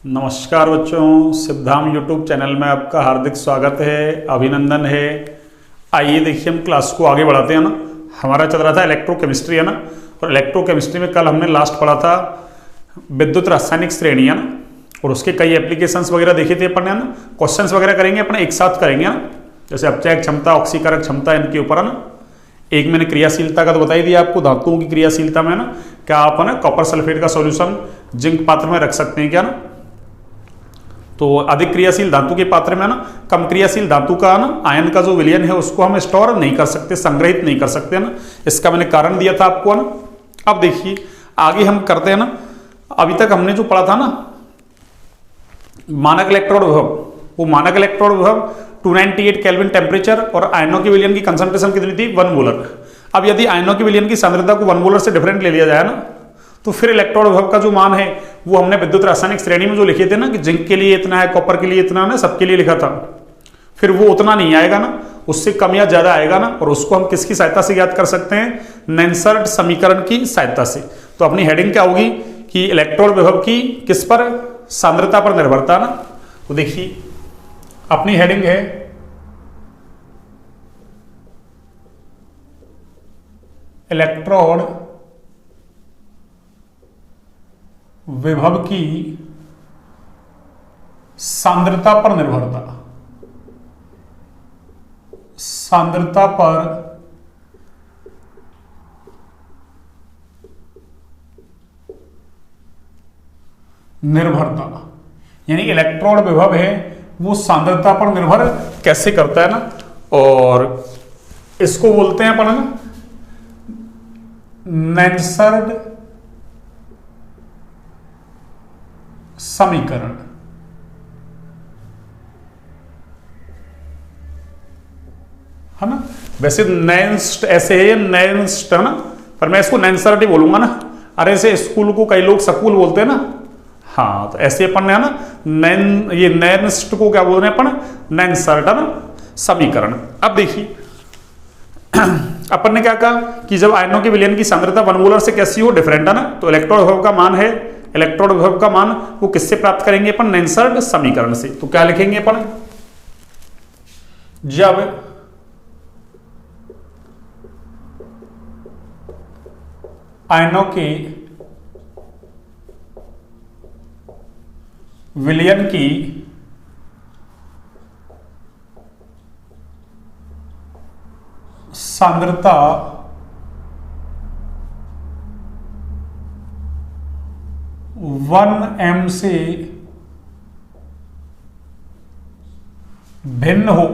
नमस्कार बच्चों, Siddham YouTube channel में आपका हार्दिक स्वागत है, अभिनंदन है। आइए देखिए हम क्लास को आगे बढ़ाते हैं ना। हमारा चल रहा था इलेक्ट्रोकेमिस्ट्री है ना, और इलेक्ट्रोकेमिस्ट्री में कल हमने लास्ट पढ़ा था विद्युत रासायनिक श्रेणी है ना, और उसके कई एप्लीकेशंस वगैरह देखे थे अपन है ना। क्वेश्चंस वगैरह करेंगे अपने एक साथ करेंगे ना, जैसे अपचयक क्षमता, ऑक्सीकारक क्षमता, इनके ऊपर है ना। एक मैंने क्रियाशीलता का तो बता ही दिया आपको, धातुओं की क्रियाशीलता में ना क्या आप है ना कॉपर सल्फेट का सॉल्यूशन जिंक पात्र में रख सकते हैं क्या ना। तो अधिक क्रियाशील धातु के पात्र में ना कम क्रियाशील धातु का ना आयन का जो विलयन है उसको हम स्टोर नहीं कर सकते, संग्रहित नहीं कर सकते ना। इसका मैंने कारण दिया था आपको ना। अब देखिए आगे हम करते हैं ना। अभी तक हमने जो पढ़ा था ना मानक इलेक्ट्रोड विभव, वो मानक इलेक्ट्रोड विभव 298 केल्विन टेम्परेचर और आयनों के विलयन की कंसंट्रेशन कितनी थी 1 मोलर। अब यदि आयनों के विलयन की सांद्रता को 1 मोलर से डिफरेंट ले लिया जाए ना, तो फिर इलेक्ट्रोड विभव का जो मान है वो हमने विद्युत रासायनिक श्रेणी में जो लिखे थे ना कि जिंक के लिए इतना है, कॉपर के लिए इतना है, सबके लिए लिखा था, फिर वो उतना नहीं आएगा ना, उससे कम या ज्यादा आएगा ना। और उसको हम किसकी सहायता से ज्ञात कर सकते हैं? नेंसर्ट समीकरण की सहायता से। तो अपनी हेडिंग क्या होगी कि इलेक्ट्रोड विभव की किस पर? सांद्रता पर निर्भरता ना। तो देखिए अपनी हेडिंग है इलेक्ट्रोड विभव की सांद्रता पर निर्भरता। सांद्रता पर निर्भरता, यानी इलेक्ट्रोड विभव है वो सांद्रता पर निर्भर कैसे करता है ना, और इसको बोलते हैं अपन ना नेंसर्ट समीकरण। है ना, वैसे नेंस्ट ऐसे है, नेंस्ट है ना, पर मैं इसको नेंसर्ट ही बोलूंगा ना। अरे ऐसे स्कूल को कई लोग स्कूल बोलते हैं ना। हाँ, तो ऐसे अपन है ना ये नेंस्ट को क्या बोल रहे हैं अपन? नेंसर्ट है ना समीकरण। अब देखिए अपन ने क्या कहा कि जब आयनों के विलयन की सांद्रता 1 मोलर से कैसी हो? डिफरेंट है ना। तो इलेक्ट्रोड विभव का मान है, इलेक्ट्रोड विभव का मान वो किससे प्राप्त करेंगे अपन? नेंसर्ट समीकरण से। तो क्या लिखेंगे अपन? जब आयनों के विलयन की सांद्रता 1 m से भिन्न हो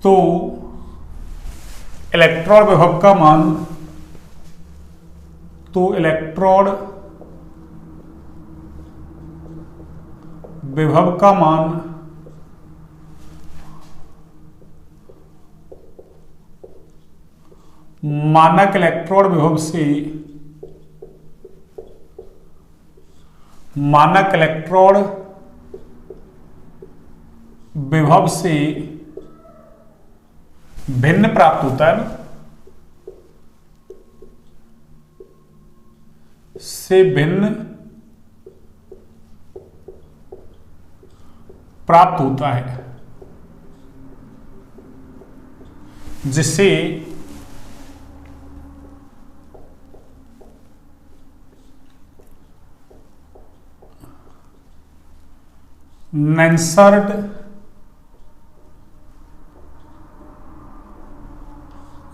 तो इलेक्ट्रोड विभव का मान, तो इलेक्ट्रोड विभव का मान मानक इलेक्ट्रोड विभव से, मानक इलेक्ट्रोड विभव से भिन्न प्राप्त होता है ना, से भिन्न प्राप्त होता है, जिसे नेंसर्ट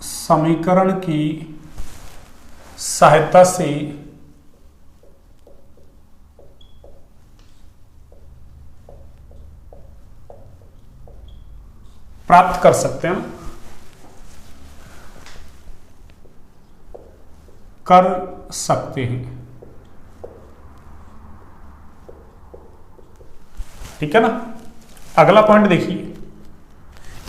समीकरण की सहायता से प्राप्त कर सकते हैं, कर सकते हैं। ठीक है ना। अगला पॉइंट देखिए,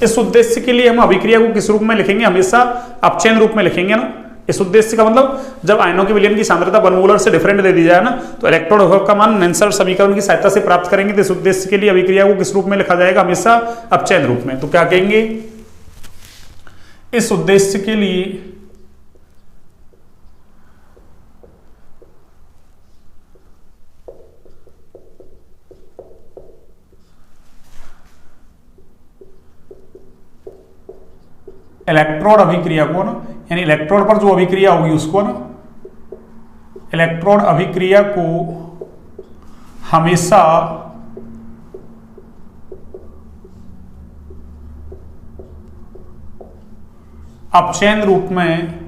इस उद्देश्य के लिए हम अभिक्रिया को किस रूप में लिखेंगे? हमेशा अपचयन रूप में लिखेंगे ना। इस उद्देश्य का मतलब जब आयनों के विलयन की सांद्रता 1 मोलर से डिफरेंट दे दी जाए ना, तो इलेक्ट्रोड विभव का मान नेंसर्ट समीकरण की सहायता से प्राप्त करेंगे। तो इस उद्देश्य के लिए अभिक्रिया को किस रूप में लिखा जाएगा? हमेशा अपचयन रूप में। तो क्या कहेंगे? इस उद्देश्य के लिए इलेक्ट्रोड अभिक्रिया को ना, यानी इलेक्ट्रोड पर जो अभिक्रिया होगी उसको ना, इलेक्ट्रोड अभिक्रिया को हमेशा अपचयन रूप में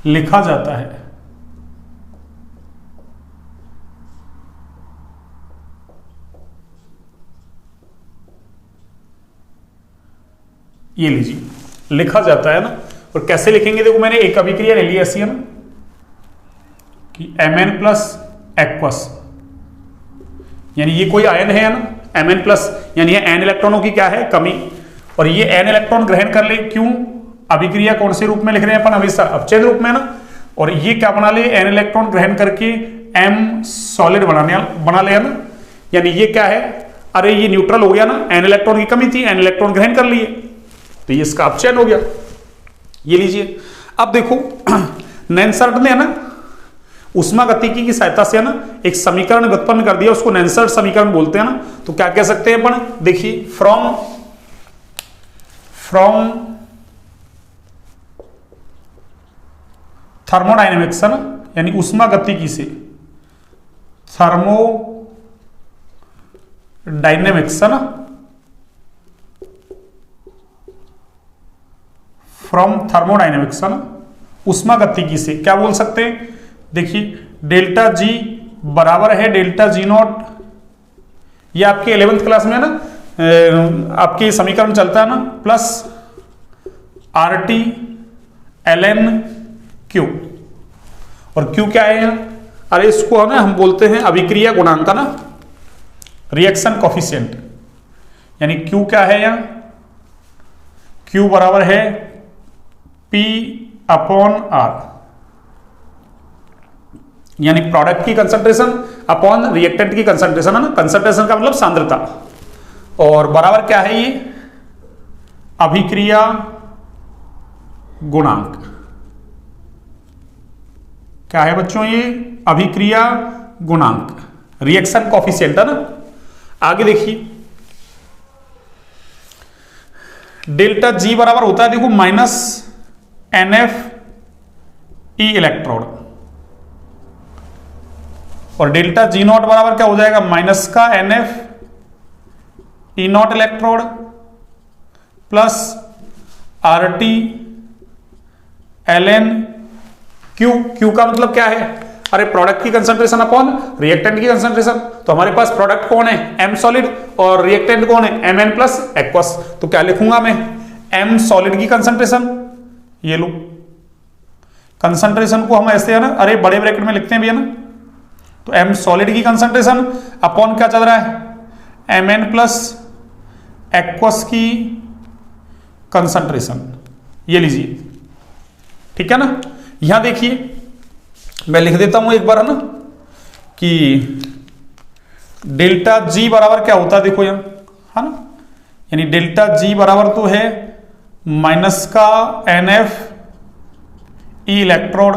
लिखा जाता है। ये लीजिए लिखा जाता है ना, और कैसे लिखेंगे, देखो मैंने एक अभिक्रिया ले ली ऐसी है ना कि Mn प्लस एक्वस, यानी ये कोई आयन है ना, Mn प्लस, यानी ये n इलेक्ट्रॉनों की क्या है, कमी, और ये n इलेक्ट्रॉन ग्रहण कर ले, क्यों, अभिक्रिया कौन से रूप में लिख रहे हैं अपन, हमेशा अपचयन रूप में ना, और ये क्या बना ले, n इलेक्ट्रॉन ग्रहण करके m सॉलिड बना ले ना, यानी ये क्या है, अरे ये न्यूट्रल हो गया ना, n इलेक्ट्रॉन की कमी थी, n इलेक्ट्रॉन ग्रहण कर लिए, तो ये इसका अपचयन हो गया। ये लीजिए, अब देखो नेंसर्ट ने है ना ऊष्मागतिकी की सहायता से है ना एक समीकरण उत्पन्न कर दिया, उसको नेंसर्ट समीकरण बोलते हैं ना, तो क्या कह सकते हैं अपन, देखिए फ्रॉम थर्मोडायनेमिक्स है ना, यानी ऊष्मागतिकी से, थर्मोडायनेमिक्स है ना, फ्रॉम थर्मोडायनेमिक्स है ना, ऊष्मागतिकी से क्या बोल सकते हैं, देखिए डेल्टा जी बराबर है डेल्टा जी नॉट, ये आपके 11th क्लास में ना आपके समीकरण चलता है ना, प्लस RT ln Q, और Q क्या है यहाँ, अरे इसको है ना हम बोलते हैं अभिक्रिया गुणांक ना, रिएक्शन कॉफिशिएंट, यानी Q क्या है यहाँ, Q बराबर है P/R, यानी प्रोडक्ट की कंसंट्रेशन अपॉन रिएक्टेंट की कंसंट्रेशन है ना, कंसंट्रेशन का मतलब सांद्रता, और बराबर क्या है ये, अभिक्रिया गुणांक, क्या है बच्चों ये, अभिक्रिया गुणांक, रिएक्शन कॉफिशिएंट है ना। आगे देखिए डेल्टा जी बराबर होता है, देखो -NF E इलेक्ट्रोड, और डेल्टा जी नॉट बराबर क्या हो जाएगा, माइनस का NF E not electrode plus RT ln Q, Q का मतलब क्या है, अरे प्रोडक्ट की कंसंट्रेशन अपॉन रिएक्टेंट की कंसंट्रेशन, तो हमारे पास प्रोडक्ट कौन है, M सॉलिड, और रिएक्टेंट कौन है, Mn प्लस एक्वस, तो क्या लिखूंगा मैं, M सॉलिड की कंसंट्रेशन, ये लो कंसंट्रेशन को हम ऐसे है ना, अरे बड़े ब्रैकेट में लिखते हैं भैया ना, तो M सॉलिड की कंसंट्रेशन अपॉन क्या चल रहा है, Mn प्लस एक्वस की कंसंट्रेशन, ये लीजिए, ठीक है ना। यहां देखिए मैं लिख देता हूं एक बार है ना कि डेल्टा जी बराबर क्या होता है, देखो यहां है ना, यानी डेल्टा जी बराबर तो है माइनस का NF E इलेक्ट्रोड,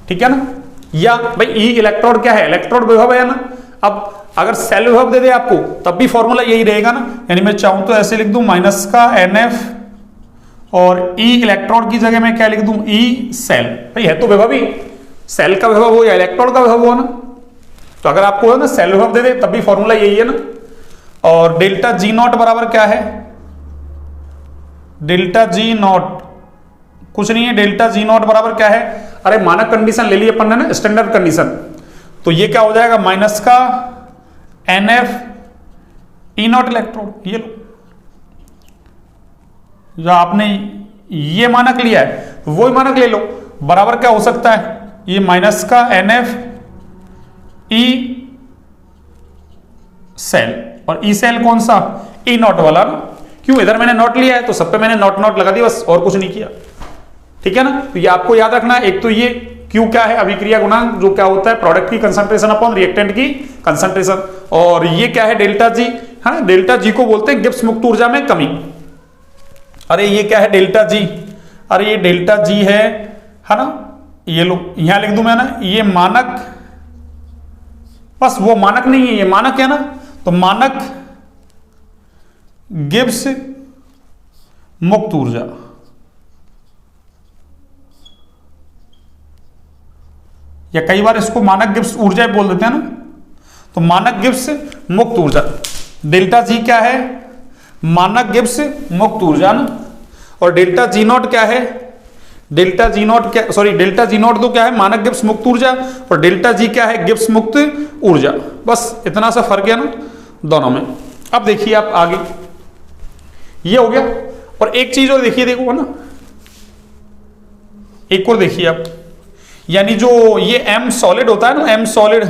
ठीक है ना, या भाई E इलेक्ट्रोड क्या है, इलेक्ट्रोड विभव है ना, अब अगर सेल विभव दे दे आपको तब भी फॉर्मूला यही रहेगा ना, यानी मैं चाहूं तो ऐसे लिख दूं माइनस का NF और E इलेक्ट्रोड की जगह मैं क्या लिख दूं, E सेल, भाई है तो विभव ही, सेल का विभव हो या इलेक्ट्रोड का विभव हो ना, तो अगर आपको है ना सेल विभव दे दे तब भी फॉर्मूला यही है ना। और डेल्टा जी नॉट बराबर क्या है, डेल्टा जी नॉट कुछ नहीं है, डेल्टा जी नॉट बराबर क्या है, अरे मानक कंडीशन ले ली अपन ने ना, स्टैंडर्ड कंडीशन, तो ये क्या हो जाएगा, माइनस का NF E नॉट इलेक्ट्रोड, ये लो, जो आपने ये मानक लिया है वो ही मानक ले लो, बराबर क्या हो सकता है, ये माइनस का NF E सेल, और E सेल कौन सा, E नॉट वाला ना, क्यों, इधर मैंने नॉट लिया है तो सब पे मैंने नॉट नॉट लगा दी बस, और कुछ नहीं किया, ठीक है ना। तो ये आपको याद रखना है, एक तो ये Q क्या है, अभिक्रिया गुणांक, जो क्या होता है प्रोडक्ट की कंसंट्रेशन अपॉन रिएक्टेंट की कंसंट्रेशन, और ये क्या है डेल्टा जी, है ना, डेल्टा जी को बोलते हैं गिब्स मुक्त ऊर्जा में कमी। अरे ये क्या है डेल्टा जी, अरे ये डेल्टा जी है ना, ये लो यहां लिख दूं मैं ना, ये मानक, बस वो मानक नहीं है, ये मानक है ना, तो मानक गिब्स मुक्त ऊर्जा, या कई बार इसको मानक गिब्स ऊर्जा बोल देते हैं ना, तो मानक गिब्स मुक्त ऊर्जा, डेल्टा जी क्या है, मानक गिब्स मुक्त ऊर्जा ना, और डेल्टा जी नॉट क्या है, डेल्टा जी नॉट क्या, सॉरी डेल्टा जी नॉट तो क्या है, मानक गिब्स मुक्त ऊर्जा, और डेल्टा जी क्या है, गिब्स मुक्त ऊर्जा। बस इतना सा फर्क है ना दोनों में। अब देखिए आप आगे, ये हो गया। और एक चीज और देखिए, देखो ना, एक और देखिए आप, यानी जो ये एम सॉलिड होता है ना, एम सॉलिड,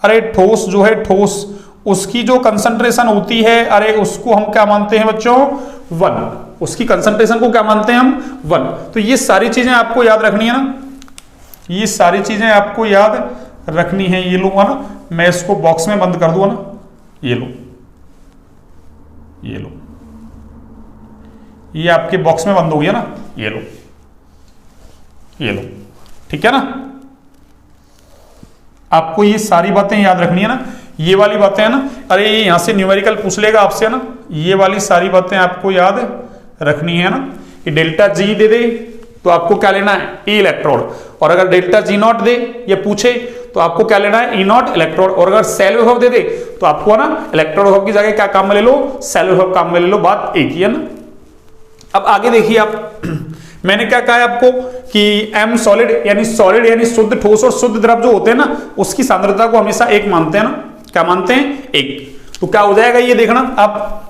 अरे ठोस जो है, ठोस उसकी जो कंसंट्रेशन होती है, अरे उसको हम क्या मानते हैं बच्चों, 1, उसकी कंसंट्रेशन को क्या मानते हैं हम, 1। तो ये सारी चीजें आपको याद रखनी है ना, ये सारी चीजें आपको याद रखनी है। ये लूंगा ना मैं, इसको बॉक्स में बंद कर दूंगा ना, ये लो, ये लो, ये आपके बॉक्स में बंद हो गया ना, ये लो, ये लो, ठीक है ना। आपको ये सारी बातें याद रखनी है ना, ये वाली बातें है ना, अरे यहां से न्यूमेरिकल पूछ लेगा आपसे ना, ये वाली सारी बातें आपको याद रखनी है ना, कि डेल्टा जी दे दे तो आपको क्या लेना है, ई इलेक्ट्रोड, और अगर डेल्टा जी नॉट दे ये पूछे तो आपको क्या लेना है, ई नॉट इलेक्ट्रोड, और अगर सेल विभव दे दे तो आपको ना इलेक्ट्रोड विभव की जगह क्या काम में ले लो, सेल विभव काम में ले लो, बात एक ही है ना। अब आगे देखिए आप, मैंने क्या कहा है आपको कि एम सॉलिड यानी शुद्ध ठोस और शुद्ध द्रव जो होते हैं ना, उसकी सांद्रता को हमेशा एक मानते हैं ना, क्या मानते हैं, एक। तो क्या हो जाएगा ये देखना आप,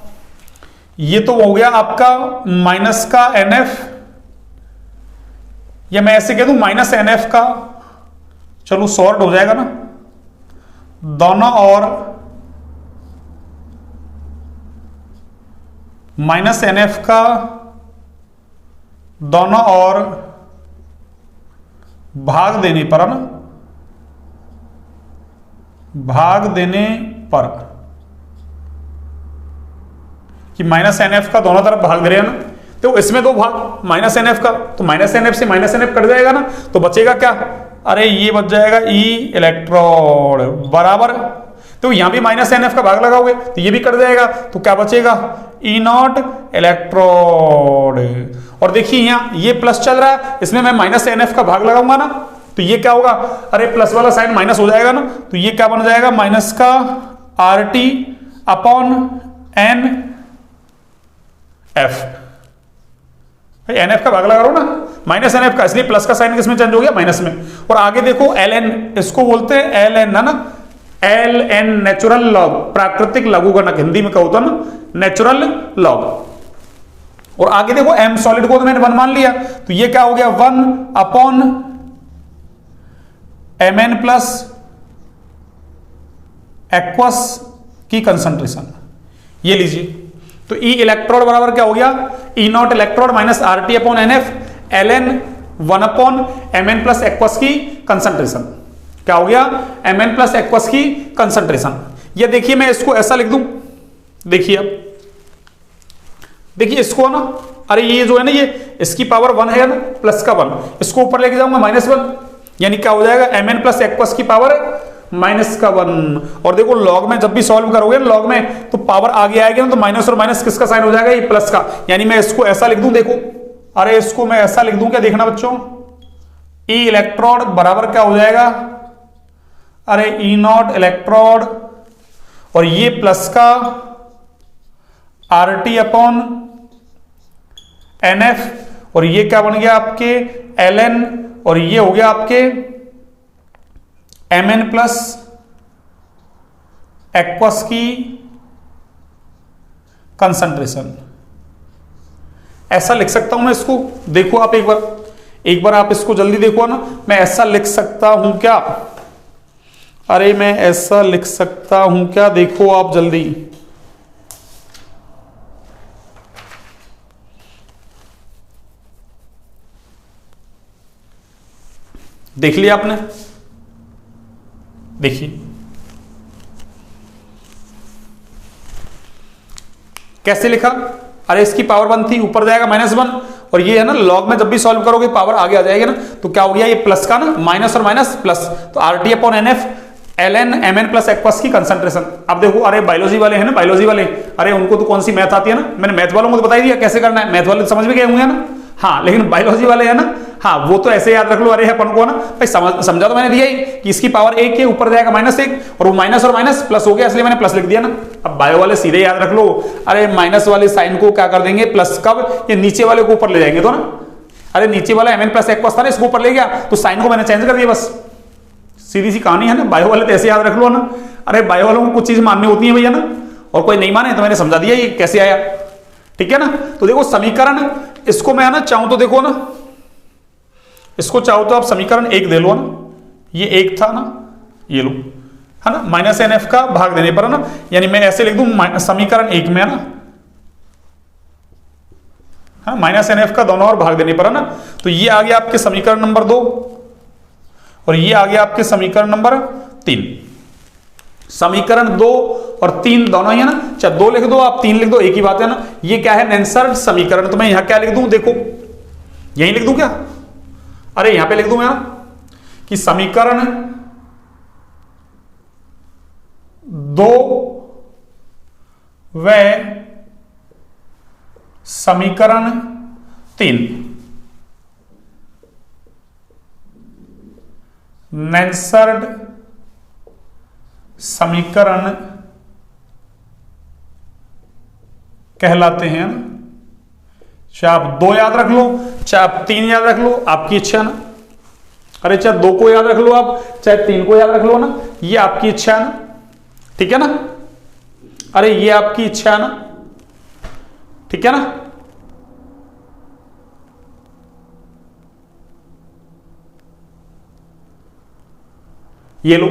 ये तो हो गया आपका माइनस का NF, या मैं ऐसे कह दूं माइनस NF का, चलो सॉर्ट हो जाएगा ना दोनों, और माइनस NF का दोनों और भाग देने पर, है ना, भाग देने पर, कि माइनस NF का दोनों तरफ भाग दे रहे हैं ना, तो इसमें दो भाग माइनस NF का, तो माइनस NF से माइनस NF कट जाएगा ना, तो बचेगा क्या, अरे ये बच जाएगा ई इलेक्ट्रोड बराबर, तो यहां भी माइनस NF का भाग लगाओगे तो ये भी कट जाएगा, तो क्या बचेगा, ई नॉट इलेक्ट्रोड। और देखिए यहां ये प्लस चल रहा है, इसमें मैं माइनस NF का भाग लगाऊंगा ना, तो ये क्या होगा, अरे प्लस वाला साइन माइनस हो जाएगा ना, तो ये क्या बन जाएगा, माइनस का RT अपॉन NF, NF का भाग लगा रहा हूं ना, माइनस NF का, इसलिए प्लस का साइन किसमें चेंज हो गया, माइनस में। और आगे देखो LN, इसको बोलते हैं LN, है ना, LN नेचुरल लॉग, प्राकृतिक लघुगणक, हिंदी में कहो तो ना नेचुरल लॉग। और आगे देखो M सॉलिड को तो मैंने 1 मान लिया, तो ये क्या हो गया, 1 अपॉन Mn प्लस एक्वस की कंसंट्रेशन, ये लीजिए। तो ई इलेक्ट्रोड बराबर क्या हो गया, E not electrode minus RT upon NF, LN 1 upon Mn plus aqueous की कंसंट्रेशन, क्या हो गया, Mn प्लस एक्वस की कंसंट्रेशन। ये देखिए मैं इसको ऐसा लिख दूं, देखिए अब देखिए इसको ना, अरे ये जो है ना, ये इसकी पावर 1 है ना, प्लस का 1, इसको ऊपर लेके जाऊंगा -1, यानी क्या हो जाएगा, Mn प्लस एक्वस की पावर -1। और देखो लॉग में जब भी सॉल्व करोगे लॉग में, तो पावर आगे आएगी ना, तो माइनस और माइनस किसका साइन हो जाएगा, ये प्लस का, यानी मैं इसको ऐसा लिख दूं, देखो, अरे इसको मैं ऐसा लिख दूं, क्या देखना बच्चों, ई इलेक्ट्रोड बराबर क्या हो जाएगा, अरे ई नॉट इलेक्ट्रोड, और ये प्लस का RT अपॉन NF, और ये क्या बन गया आपके LN, और ये हो गया आपके Mn प्लस एक्वस की कंसंट्रेशन। ऐसा लिख सकता हूं मैं इसको, देखो आप एक बार आप इसको जल्दी देखो ना, मैं ऐसा लिख सकता हूं क्या, अरे मैं ऐसा लिख सकता हूं क्या, देखो आप जल्दी, देख लिया आपने, देखिए कैसे लिखा, अरे इसकी पावर 1 थी, ऊपर जाएगा -1, और ये है ना लॉग में जब भी सॉल्व करोगे पावर आगे आ जाएगी ना, तो क्या हो गया ये प्लस का ना माइनस और माइनस प्लस, तो RT upon NF ln mn plus aqueous की कंसंट्रेशन। अब देखो अरे बायोलॉजी वाले हैं ना, बायोलॉजी वाले, अरे उनको तो कौन सी मैथ आती है ना, मैंने मैथ वालों को तो बता ही दिया कैसे करना है, मैथ वाले तो समझ में गए होंगे ना। हाँ लेकिन बायोलॉजी वाले हैं ना, हाँ वो तो ऐसे याद रख लो, अरे अपन को ना भाई समझा तो मैंने दिया ही कि इसकी पावर 1 के ऊपर जाएगा -1, और वो माइनस और माइनस प्लस हो गया, इसलिए मैंने प्लस लिख दिया ना। अब बायो वाले सीधे याद रख लो, अरे माइनस वाले साइन को क्या कर देंगे प्लस, कब, ये नीचे वाले को ऊपर ले जाएंगे तो ना, अरे नीचे वाला mn प्लस एक्वस था ना, इसको ऊपर ले गया तो साइन को मैंने चेंज कर दिया, बस सीधी सी कहानी है ना। बायो वाले तो ऐसे याद रख लो ना, अरे बायो वालों को कुछ चीज माननी होती है भैया ना, और कोई नहीं माने तो मैंने समझा दिया ये कैसे आया, ठीक है ना। तो देखो समीकरण, इसको मैं ना चाहूं तो देखो ना, इसको चाहो तो आप समीकरण 1 दे लो ना, ये 1 था ना, ये लो है ना, -NF का भाग देने पर है ना, यानी मैं ऐसे लिख दूं समीकरण 1 में है ना, हाँ -NF का दोनों ओर भाग देने पर है ना, तो ये आ गया आपके समीकरण नंबर 2 और ये आ गया आपके समीकरण नंबर 3। समीकरण 2 और 3 दोनों ही है ना, चाहे 2 लिख दो आप 3 लिख दो, एक ही बात है ना। ये क्या है, नेंसर्ड समीकरण, तो मैं यहां क्या लिख दूं, देखो यही लिख दूं क्या, अरे यहां पे लिख दूं मैं कि समीकरण 2 व समीकरण 3 नेंसर्ड समीकरण कहलाते हैं। चाहे आप 2 याद रख लो, चाहे आप 3 याद रख लो, आपकी इच्छा ना, अरे चाहे 2 को याद रख लो आप, चाहे 3 को याद रख लो ना, ये आपकी इच्छा है ना, ठीक है ना, अरे ये आपकी इच्छा है ना, ठीक है ना। ये लो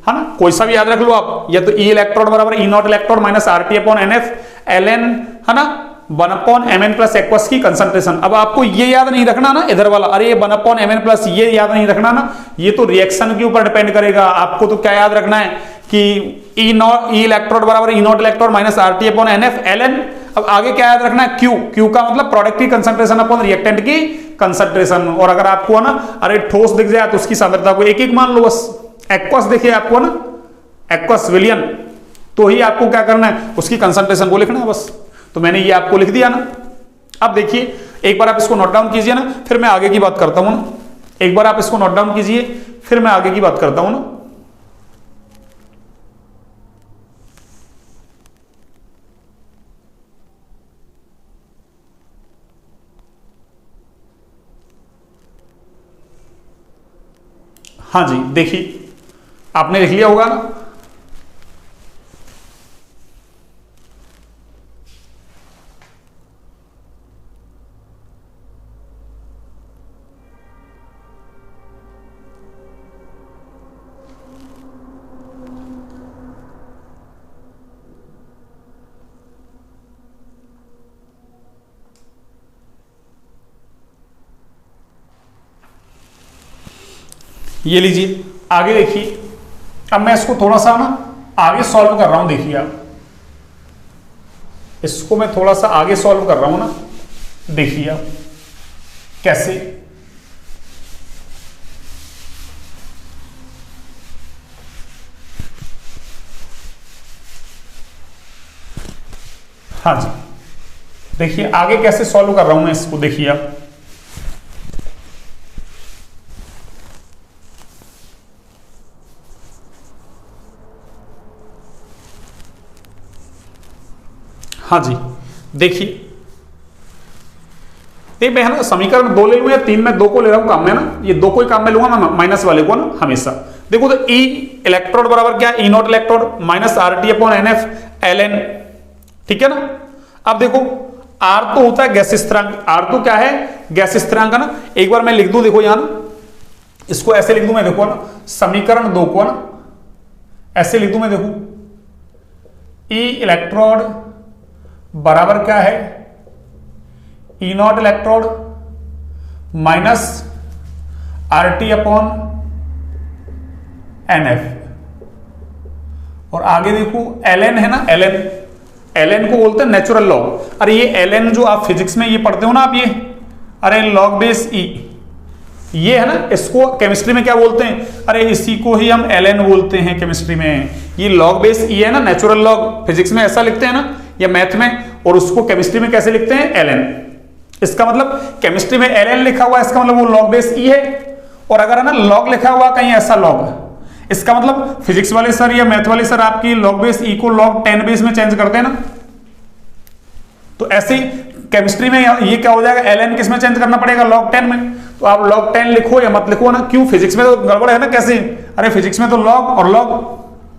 है ना, कोई सा भी याद रख लो आप, या तो E इलेक्ट्रॉन बराबर E0 electron minus RT upon NF ln है ना 1 अपॉन mn प्लस एक्वस की कंसंट्रेशन। अब आपको ये याद नहीं रखना ना इधर वाला, अरे 1 अपॉन mn प्लस ये याद नहीं रखना ना, ये तो रिएक्शन के ऊपर डिपेंड करेगा। आपको तो क्या याद रखना है कि E इलेक्ट्रॉन बराबर E0 electron minus RT upon NF ln, अब आगे क्या याद रखना है, Q का मतलब प्रोडक्ट की कंसंट्रेशन अपॉन रिएक्टेंट की कंसंट्रेशन। और अगर आपको ना अरे ठोस दिख जाए तो उसकी सांद्रता को एक मान लो, बस एक्वस देखिए आपको ना, एक्वस विलियन, तो ही आपको क्या करना है, उसकी कंसंट्रेशन को लिखना है बस। तो मैंने ये आपको लिख दिया ना। अब देखिए एक बार आप इसको नोट डाउन कीजिए ना, फिर मैं आगे की बात करता हूं ना। एक बार आप इसको नोट डाउन कीजिए, फिर मैं आगे की बात करता हूं ना। हाँ जी देखिए, आपने लिख लिया होगा ना। ये लीजिए आगे देखिए, अब मैं इसको थोड़ा सा ना आगे सॉल्व कर रहा हूं। देखिए आप, इसको मैं थोड़ा सा आगे सॉल्व कर रहा हूं ना, देखिए आप कैसे। हाँ जी देखिए आगे कैसे सॉल्व कर रहा हूं मैं इसको, देखिए आप। हाँ जी देखिए, मैं है ना समीकरण 2 ले लूं या 3, में 2 को ले रहा हूं काम में ना, ये 2 को ही काम में लूंगा मैं, माइनस वाले को ना हमेशा। देखो तो E इलेक्ट्रोड बराबर क्या है, E0 electrode minus RT upon NF ln, ठीक है ना। अब देखो R तो होता है गैस स्थिरांक, R तो क्या है गैस स्थिरांक है ना। एक बार मैं लिख दूं, देखो यहां ना, इसको ऐसे लिख दूं मैं, देखो ना समीकरण 2 को ना ऐसे लिख दूं मैं, देखो E इलेक्ट्रोड बराबर क्या है, E0 electrode minus RT upon NF, और आगे देखो ln है ना, ln ln को बोलते हैं नेचुरल लॉग। अरे ये ln जो आप फिजिक्स में ये पढ़ते हो ना आप, ये अरे लॉग बेस ई, ये है ना, इसको केमिस्ट्री में क्या बोलते हैं, अरे इसी को ही हम ln बोलते हैं केमिस्ट्री में। ये लॉग बेस ई है ना, नेचुरल लॉग, फिजिक्स में ऐसा लिखते हैं ना या मैथ में, और उसको केमिस्ट्री में कैसे लिखते हैं, ln। इसका मतलब केमिस्ट्री में ln लिखा हुआ है, इसका मतलब वो लॉग बेस ई है। और अगर है ना लॉग लिखा हुआ कहीं ऐसा लॉग, इसका मतलब फिजिक्स वाले सर या मैथ वाले सर आपकी लॉग बेस ई को लॉग 10 बेस में चेंज करते हैं ना, तो ऐसे ही केमिस्ट्री में ये क्या हो जाएगा, ln किस में चेंज करना पड़ेगा, log 10 में। तो आप log 10 लिखो या मत लिखो ना, क्यों, फिजिक्स में तो गड़बड़ है ना, कैसे, अरे फिजिक्स में तो log और log,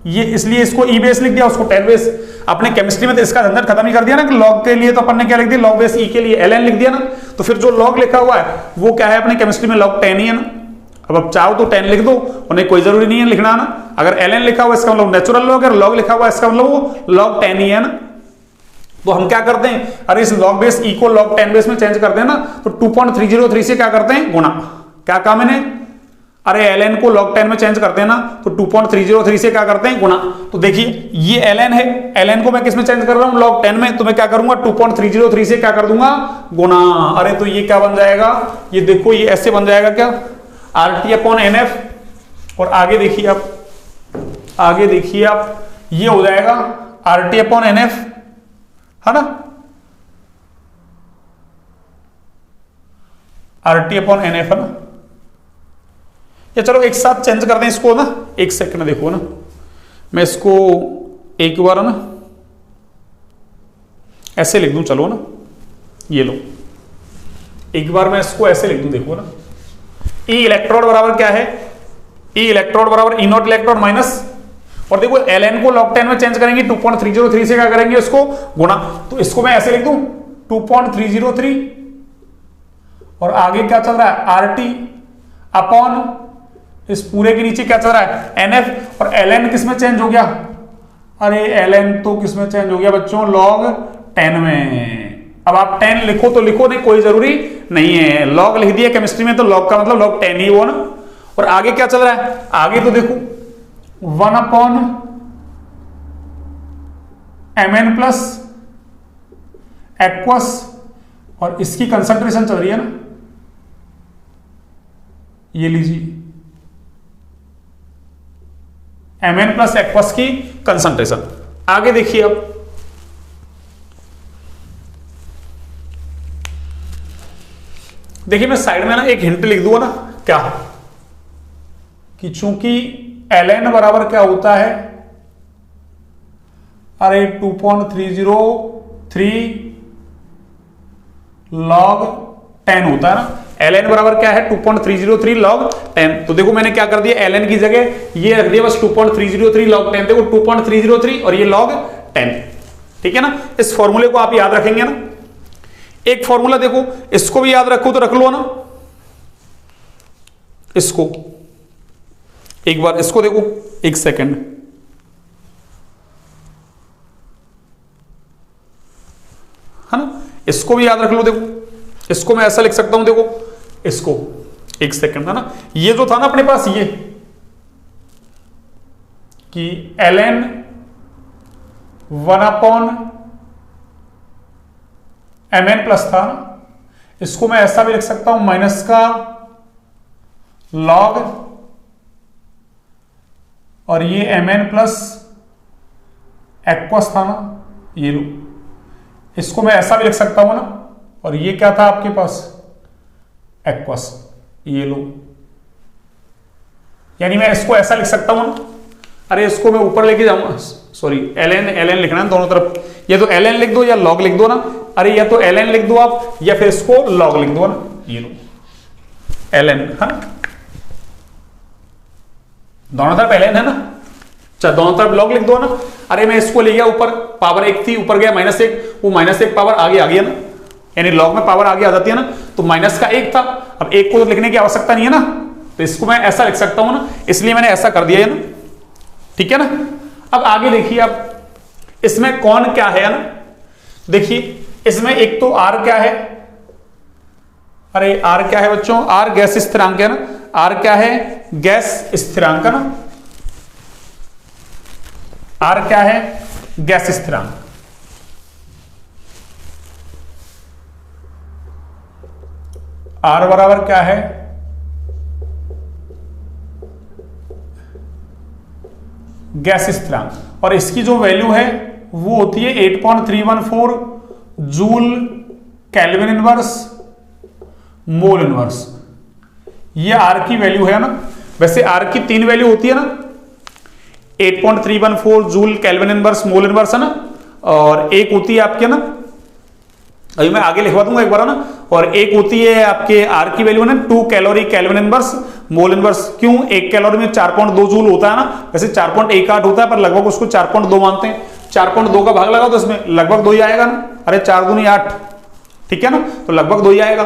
ये इसलिए इसको ई बेस लिख दिया, उसको 10 बेस। अपने केमिस्ट्री में तो इसका झंझट खत्म ही कर दिया ना कि log के लिए तो अपन ने क्या लिख दिया, log बेस ई के लिए ln लिख दिया ना, तो फिर जो log लिखा हुआ है वो क्या है अपने केमिस्ट्री में log 10 ही है ना। अब आप चाहो तो 10 लिख दो, उन्हें कोई जरूरी नहीं है लिखना ना। अगर ln लिखा हुआ इसका मतलब नेचुरल लॉग है, log लिखा हुआ इसका मतलब वो log 10 ही है ना। तो हम क्या करते हैं, अरे इस log बेस ई को log 10 बेस में चेंज करते हैं ना, तो 2.303 से क्या करते हैं, गुणा। क्या काम है, अरे ln को log 10 में चेंज करते हैं ना, तो 2.303 से क्या करते हैं, गुणा। तो देखिए ये ln है, ln को मैं किस में चेंज कर रहा हूं, log 10 में, तो मैं क्या करूंगा 2.303 से क्या कर दूंगा, गुणा। अरे तो ये क्या बन जाएगा, ये देखो ये ऐसे बन जाएगा क्या, RT/NF, और आगे देखिए आप, आगे देखिए आप, ये हो जाएगा RT/NF, है ना, RT/NF है ना। या चलो एक साथ चेंज कर दें इसको ना, एक सेकंड देखो ना, मैं इसको एक बार ना ऐसे लिख दूं, चलो ना, ये लो, एक बार मैं इसको ऐसे लिख दूं, देखो ना, ई इलेक्ट्रोड बराबर क्या है, ई इलेक्ट्रोड बराबर ई नॉट इलेक्ट्रोड माइनस, और देखो ln को log 10 में चेंज करेंगे, 2.303 से क्या करेंगे इसको, गुणा। तो इसको मैं ऐसे लिख दूं 2.303, और आगे क्या चल रहा है, RT अपॉन इस पूरे के नीचे क्या चल रहा है, NF, और ln किस में चेंज हो गया, अरे ln तो किस में चेंज हो गया बच्चों, log 10 में। अब आप 10 लिखो तो लिखो, नहीं कोई जरूरी नहीं है, log लिख दिया केमिस्ट्री में तो log का मतलब log 10 ही वो ना। और आगे क्या चल रहा है, आगे तो देखो 1/mn प्लस एक्वस, और इसकी कंसंट्रेशन चल रही है ना, ये लीजिए mn प्लस एक्वस की कंसंट्रेशन। आगे देखिए अब, देखिए मैं साइड में ना एक हिंट लिख दूंगा ना, क्या कि चूंकि ln बराबर क्या होता है, अरे 2.303 log 10 होता है ना, ln बराबर क्या है 2.303 log 10। तो देखो मैंने क्या कर दिया, ln की जगह ये रख दिया बस 2.303 log 10, देखो 2.303 और ये log 10, ठीक है ना। इस फॉर्मूले को आप याद रखेंगे ना, एक फॉर्मूला देखो, इसको भी याद रखो तो रख लो ना, इसको एक बार इसको देखो, एक सेकंड, है ना, इसको भी याद रख लो। देखो इसको मैं ऐसा लिख सकता हूं, देखो इसको, एक सेकंड, है ना, ये जो था ना अपने पास ये कि ln 1/mn प्लस था, इसको मैं ऐसा भी लिख सकता हूं माइनस का log, और ये mn प्लस एक्वस था ना, ये लो, इसको मैं ऐसा भी लिख सकता हूं ना, और ये क्या था आपके पास, एक्वस, ये लो, यानी मैं इसको ऐसा लिख सकता हूं ना, अरे इसको मैं ऊपर लेके जाऊंगा, सॉरी ln लिखना है दोनों तरफ, ये तो ln लिख दो या log लिख दो ना, अरे या तो ln लिख दो आप या फिर इसको log लिख दो ना, ये लो ln, है ना, दोनों तरफ ln है ना, चाहे दोनों तरफ log लिख दो ना। अरे मैं इसको ले गया ऊपर, पावर 1 थी, ऊपर गया -1, वो -1 पावर आगे आ गया ना, यानी log में पावर आगे आ जाती है ना, तो माइनस का 1 था, अब 1 को तो लिखने की आवश्यकता नहीं है ना, तो इसको मैं ऐसा लिख सकता हूं ना, इसलिए मैंने ऐसा कर दिया है ना, ठीक है ना। अब आगे देखिए आप, इसमें कौन क्या है ना, देखिए इसमें एक तो R क्या है, अरे R क्या है बच्चों, R गैस स्थिरांक है ना, R क्या है, गैस स्थिरांक है ना, R क्या है, गैस स्थिरांक। आर बराबर क्या है, गैस स्थिरांक, और इसकी जो वैल्यू है वो होती है 8.314 joule kelvin inverse mole inverse. ये आर की वैल्यू है ना। वैसे आर की 3 वैल्यू होती है ना, 8.314 joule kelvin inverse mole inverse है ना, और एक होती है आपके ना, अभी मैं आगे लिखवा दूंगा एक बार ना, और एक होती है आपके आर की वैल्यू ना 2 calorie kelvin inverse mole inverse. क्यों, 1 कैलोरी में 4.2 जूल होता है ना, वैसे 4.18 होता है पर लगभग उसको 4.2 मानते हैं। 4.2 का भाग लगाओ तो इसमें लगभग 2 ही आएगा ना, अरे 4 दूनी 8, ठीक है ना, तो लगभग 2 ही आएगा।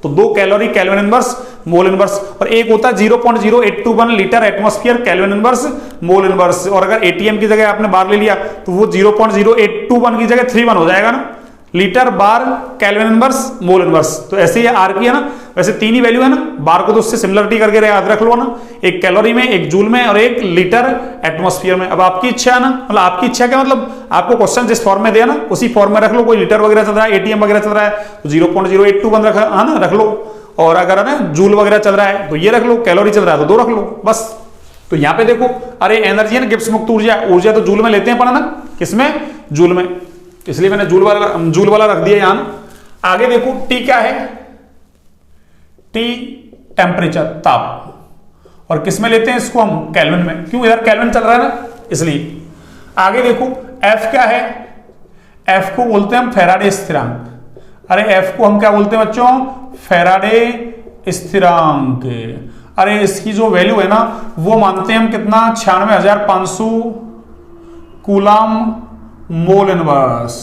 तो 2 calorie kelvin inverse mole inverse, और एक होता है 0.0821 litre atmosphere kelvin inverse mole inverse, और अगर एटीएम की जगह आपने बार ले लिया तो वो 0.0821 की जगह 31 हो जाएगा ना, लीटर बार केल्विन इनवर्स मोल इनवर्स। तो ऐसे ही आर की है ना, वैसे 3 ही वैल्यू है ना, बार को तो उससे सिमिलरिटी करके याद रख लो ना, एक कैलोरी में, एक जूल में और एक लीटर एटमॉस्फेयर में। अब आपकी इच्छा है ना, मतलब आपकी इच्छा क्या, मतलब आपको क्वेश्चन जिस फॉर्म में दिया ना उसी फॉर्म में रख लो। कोई लीटर वगैरह चल रहा है, एटीएम वगैरह चल रहा है तो 0.0821 है ना, रख लो, और अगर है ना जूल वगैरह चल रहा है तो ये रख लो, कैलोरी चल रहा है तो 2 रख लो बस। तो यहां पे देखो, अरे एनर्जी है ना, गिब्स मुक्त ऊर्जा, ऊर्जा तो जूल में लेते हैं अपन ना, किसमें, जूल में, इसलिए मैंने जूल वाला रख दिया यहां। आगे देखो टी क्या है, टी टेम्परेचर, ताप, और किस में लेते हैं इसको हम, केल्विन में, क्यों, इधर केल्विन चल रहा है ना इसलिए। आगे देखो एफ क्या है, एफ को बोलते हैं हम फैराडे स्थिरांक। अरे एफ को हम क्या बोलते हैं बच्चों, फैराडे स्थिरांक। अरे इसकी जो वैल्यू है ना वो मानते हैं हम कितना, 96,500 कूलाम मोल इनवर्स।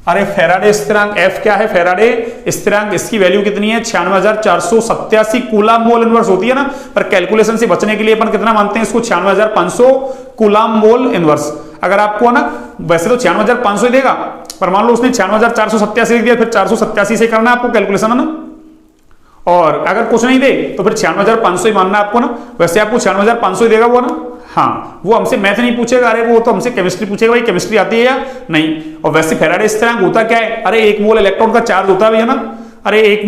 अरे फैराडे स्थिरांक एफ क्या है, फैराडे स्थिरांक, इसकी वैल्यू कितनी है, 96,487 कूलाम मोल इनवर्स होती है ना, पर कैलकुलेशन से बचने के लिए अपन कितना मानते हैं इसको, 96,500 कूलाम मोल इनवर्स। अगर आपको ना, वैसे तो 96,500 ही देगा, पर मान लो उसने 96,487 लिख दिया, फिर 487 से करना है आपको कैलकुलेशन है ना, और अगर कुछ नहीं दे तो फिर 96,500 ही मानना है आपको ना। वैसे आपको 96,500 ही देगा वो ना, हाँ, वो हमसे मैथ नहीं पूछेगा, अरे वो तो हमसे केमिस्ट्री पूछेगा, भाई केमिस्ट्री आती है या नहीं। और वैसे फैराडे स्थिरांक होता क्या है, अरे 1 मोल इलेक्ट्रॉन का चार्ज होता है भैया ना, अरे 1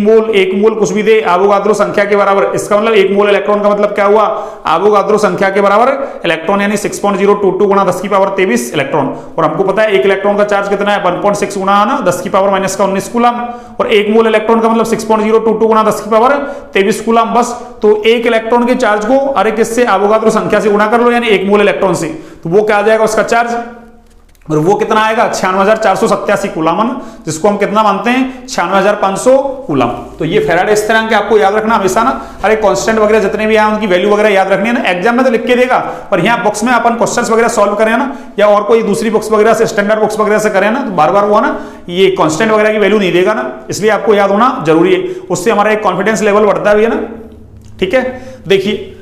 मोल कुछ भी दे अवोगाद्रो संख्या के बराबर, इसका मतलब 1 मोल इलेक्ट्रॉन का मतलब क्या हुआ, अवोगाद्रो संख्या के बराबर इलेक्ट्रॉन, यानी 6.022 गुणा 10 की पावर 23 इलेक्ट्रॉन। और हमको पता है 1 इलेक्ट्रॉन का चार्ज कितना है, 1.6 गुणा ना 10 की पावर माइनस का 19 कूलम, और 1 मोल इलेक्ट्रॉन का मतलब 6.022 गुणा 10 की पावर 23 कूलम बस। तो 1 इलेक्ट्रॉन के चार्ज को अरे किससे, अवोगाद्रो संख्या से गुणा कर लो, यानी 1 मोल इलेक्ट्रॉन से, तो वो क्या आ जाएगा उसका चार्ज, और वो कितना आएगा 96,487 कूलम, जिसको हम कितना मानते हैं 96,500 कूलम। तो ये फैराडे स्थिरांक आपको याद रखना हमेशा ना, अरे कांस्टेंट वगैरह जितने भी हैं उनकी वैल्यू वगैरह याद रखनी है ना। एग्जाम में तो लिख के देगा, पर यहाँ बुक्स में अपन क्वेश्चंस वगैरह सॉल्व करें ना, या और कोई दूसरी बुक्स वगैरह से, स्टैंडर्ड बुक्स वगैरह से करें ना, तो बार बार वो ना ये कांस्टेंट वगैरह की वैल्यू नहीं देगा ना, इसलिए आपको याद होना जरूरी है, उससे हमारा एक कॉन्फिडेंस लेवल बढ़ता भी है ना। ठीक है, देखिए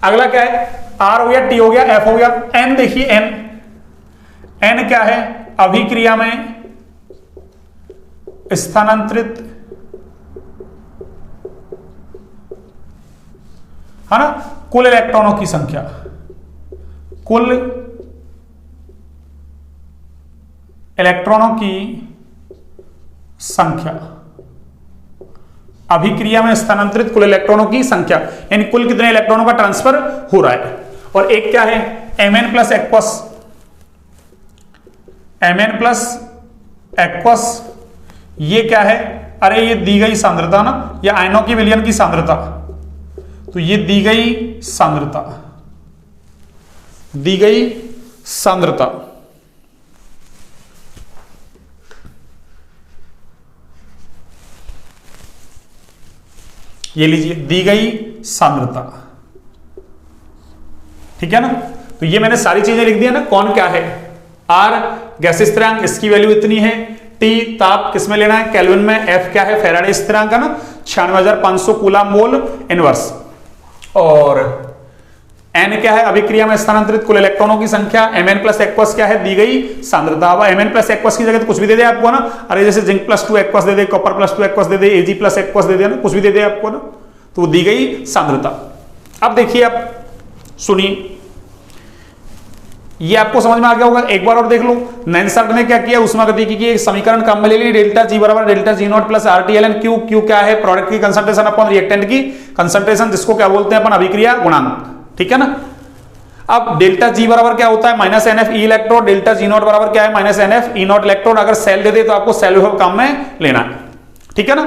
अगला क्या है, आर हो गया, टी हो गया, एफ हो गया, एन देखिए, एन क्या है, अभिक्रिया में स्थानांतरित, है ना, कुल इलेक्ट्रॉनों की संख्या, कुल इलेक्ट्रॉनों की संख्या, अभिक्रिया में स्थानांतरित कुल इलेक्ट्रॉनों की संख्या, यानी कुल कितने इलेक्ट्रॉनों का ट्रांसफर हो रहा है। और एक क्या है, Mn plus aqueous, Mn plus aqueous, ये क्या है, अरे ये दी गई सांद्रता ना, या आयनों की विलयन की सांद्रता, तो ये दी गई सांद्रता, दी गई सांद्रता, ये लीजिए दी गई सांद्रता, ठीक है ना। तो ये मैंने सारी चीजें लिख दी है ना, कौन क्या है, आर गैस स्थिरांक, इसकी वैल्यू इतनी है, टी ताप किसमें लेना है, केल्विन में, एफ क्या है, फैराडे स्थिरांक है ना 96,500 कूलम मोल इनवर्स, और एन क्या है, अभिक्रिया में स्थानांतरित कुल इलेक्ट्रॉनों की संख्या, Mn प्लस एक्वस क्या है, दी गई सांद्रता। अब Mn प्लस एक्वस की जगह तो कुछ भी दे दे आपको ना, अरे जैसे जिंक प्लस 2 एक्वस दे दे, कॉपर प्लस 2 एक्वस दे दे, Ag प्लस एक्वस दे दे ना, कुछ भी दे दे आपको ना, तो वो दी गई सांद्रता। अब देखिए, आप सुनिए, ये आपको समझ में आ गया होगा। एक बार और देख लो, नेंसर्ट ने क्या किया, उष्मागतिकी की एक समीकरण काम में ले ली, डेल्टा जी बराबर delta G not plus R T L N Q. Q क्या है, प्रोडक्ट की कंसंट्रेशन अपॉन रिएक्टेंट की कंसंट्रेशन, जिसको क्या बोलते हैं अपन, अभिक्रिया गुणांक, ठीक है ना। अब डेल्टा जी बराबर क्या होता है, minus N F E electrode, delta G not बराबर क्या है, minus N F E not electrode. अगर सेल दे दे तो आपको सेल विभव काम में लेना है, ठीक है ना।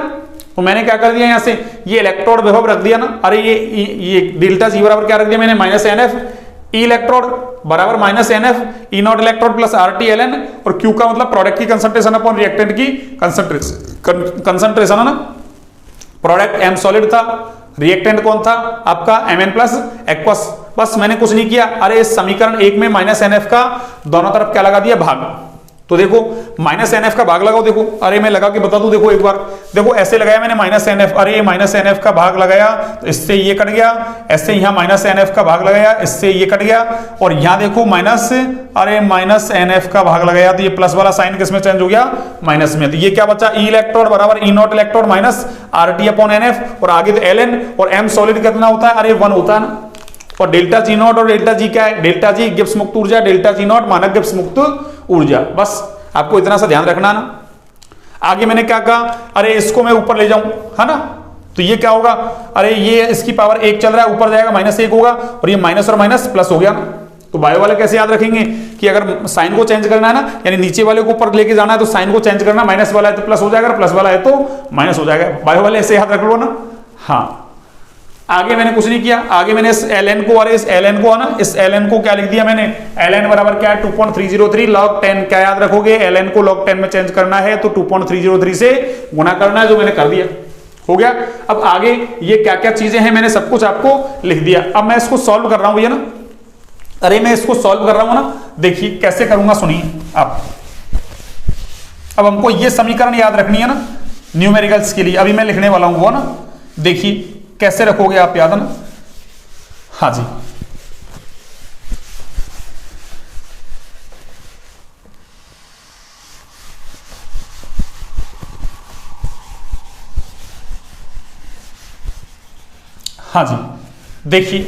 तो मैंने क्या कर दिया यहां से, ये इलेक्ट्रोड विभव रख दिया ना, अरे ये डेल्टा जी बराबर क्या रख दिया मैंने, minus N F E electrode बराबर minus N F E not electrode plus R T L N, और क्यू का मतलब प्रोडक्ट की कंसंट्रेशन अपॉन रिएक्टेंट की कंसंट्रेशन है ना। प्रोडक्ट एम सॉलिड था, रिएक्टेंट कौन था आपका, एम एन प्लस एक्वस। बस मैंने कुछ नहीं किया, अरे इस समीकरण एक में माइनस एन एफ का दोनों तरफ क्या लगा दिया, भाग। तो देखो माइनस एन एफ का भाग लगाओ, देखो अरे मैं लगा के बता दूं, देखो एक बार देखो ऐसे लगाया मैंने माइनस एन एफ, अरे ये माइनस एन एफ का भाग लगाया तो इससे ये कट गया, ऐसे यहां माइनस एन एफ का भाग लगाया इससे ये कट गया, और यहां देखो माइनस, अरे माइनस एन एफ का भाग लगाया तो ये प्लस वाला साइन किसमें चेंज हो गया, माइनस में। तो ये क्या बचा, ई इलेक्ट्रोड बराबर E not electrode minus R T upon N F, और आगे तो एल एन, और एम सॉलिड कितना होता है, अरे 1 होता है ना। और डेल्टा जी नॉट और डेल्टा जी क्या है, डेल्टा जी गिब्स मुक्त ऊर्जा, डेल्टा जी नॉट मानक गिब्स मुक्त ऊर्जा। बस आपको इतना सा ध्यान रखना ना। आगे मैंने क्या कहा, अरे इसको मैं ऊपर ले जाऊं, है ना, तो ये क्या होगा, अरे ये इसकी पावर 1 चल रहा है, ऊपर जाएगा -1 होगा, और ये माइनस और माइनस प्लस हो गया। तो बायो वाले कैसे याद रखेंगे कि अगर साइन को चेंज करना है ना, यानी नीचे वाले को ऊपर लेके जाना है तो साइन को चेंज करना, माइनस वाला है तो प्लस हो जाएगा, प्लस वाला है तो माइनस हो जाएगा। बायो वाले ऐसे याद रख लो ना। हाँ, आगे मैंने कुछ नहीं किया, आगे मैंने इस ln को, और इस ln को है ना, इस ln को क्या लिख दिया मैंने, ln बराबर क्या है 2.303 log 10। क्या याद रखोगे, ln को log 10 में चेंज करना है तो 2.303 से गुणा करना है, जो मैंने कर दिया, हो गया। अब आगे ये क्या क्या चीजें हैं मैंने सब कुछ आपको लिख दिया। अब मैं इसको सॉल्व कर रहा हूं भैया ना, अरे मैं इसको सॉल्व कर रहा हूं ना, देखिए कैसे करूंगा, सुनिए आप। अब हमको ये समीकरण याद रखनी है ना न्यूमेरिकल्स के लिए, अभी मैं लिखने वाला हूं वो ना, देखिए कैसे रखोगे आप याद है ना। हाँ जी, हाँ जी, देखिए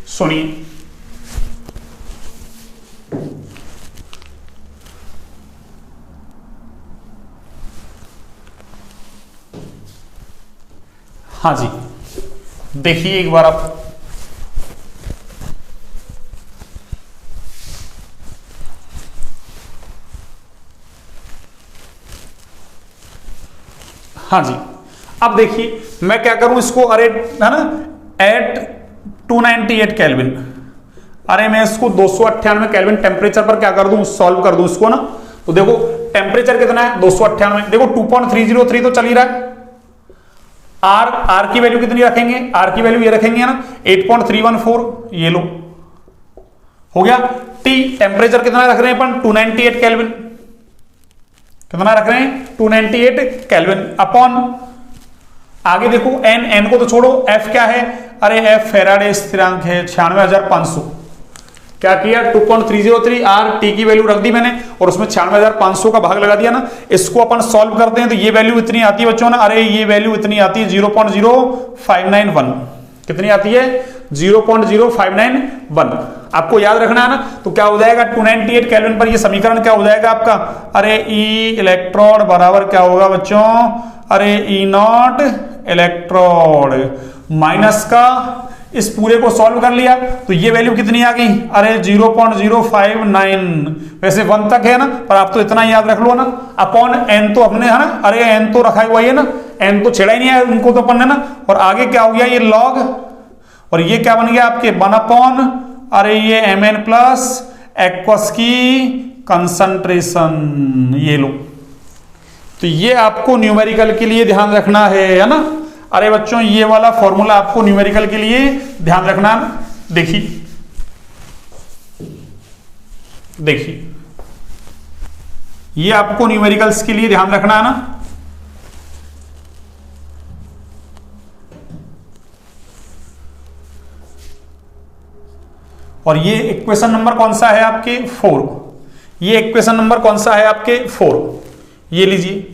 सुनिए, हाँ जी, देखिए एक बार आप, हाँ जी, अब देखिए मैं क्या करूं इसको, अरे है ना एट 298 केल्विन, अरे मैं इसको 298 केल्विन टेम्परेचर पर क्या कर दूं, सॉल्व कर दूं इसको ना। तो देखो टेम्परेचर कितना है 298, देखो 2.303 तो चल ही रहा है। आर की वैल्यू कितनी रखेंगे, आर की वैल्यू ये रखेंगे ना 8.314, ये लो हो गया। टी टेम्परेचर कितना रख रहे हैं अपन, 298 केल्विन, कितना रख रहे हैं 298 केल्विन अपॉन, आगे देखो एन को तो छोड़ो, एफ क्या है, अरे एफ फैराडे स्थिरांक है 96,500। क्या किया 2.303, आर टी की वैल्यू रख दी मैंने, और उसमें 96,500 का भाग लगा दिया ना। इसको अपन सॉल्व करते हैं तो ये वैल्यू इतनी आती है बच्चों ना, अरे ये वैल्यू इतनी आती है 0.0591, कितनी आती है 0.0591। आपको याद रखना है ना, तो क्या हो जाएगा 298 केल्विन पर ये समीकरण क्या हो जाएगा आपका, अरे ई इलेक्ट्रोड बराबर क्या होगा बच्चों, अरे ई नॉट इलेक्ट्रोड माइनस का, इस पूरे को सॉल्व कर लिया तो ये वैल्यू कितनी आ गई, अरे 0.059, वैसे 1 तक है ना, पर आप तो इतना याद रख लो ना, अपॉन एन तो अपने है ना, अरे एन तो रखा हुआ है ना, एन तो छेड़ा ही नहीं है उनको तो अपन ने ना, और आगे क्या हो गया ये लॉग, और ये क्या बन गया आपके 1 अपॉन, अरे ये एम एन प्लस एक्वस की कंसंट्रेशन, ये लो। तो ये आपको न्यूमेरिकल के लिए ध्यान रखना है ना। अरे बच्चों ये वाला फॉर्मूला आपको न्यूमेरिकल के लिए ध्यान रखना। देखिए देखिए ये आपको न्यूमेरिकल्स के लिए ध्यान रखना है ना। और ये इक्वेशन नंबर कौन सा है आपके 4, ये इक्वेशन नंबर कौन सा है आपके 4, ये लीजिए,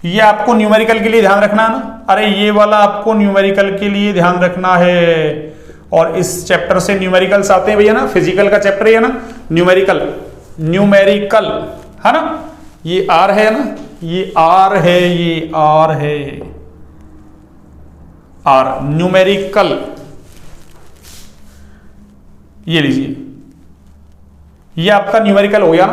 ये आपको न्यूमेरिकल के लिए ध्यान रखना है ना। अरे ये वाला आपको न्यूमेरिकल के लिए ध्यान रखना है, और इस चैप्टर से न्यूमेरिकल्स आते हैं भैया ना, फिजिकल का चैप्टर है ना, न्यूमेरिकल, न्यूमेरिकल है ना, ये आर है ना, ये आर है, ये आर है, आर न्यूमेरिकल, ये लीजिए, ये आपका न्यूमेरिकल हो गया ना।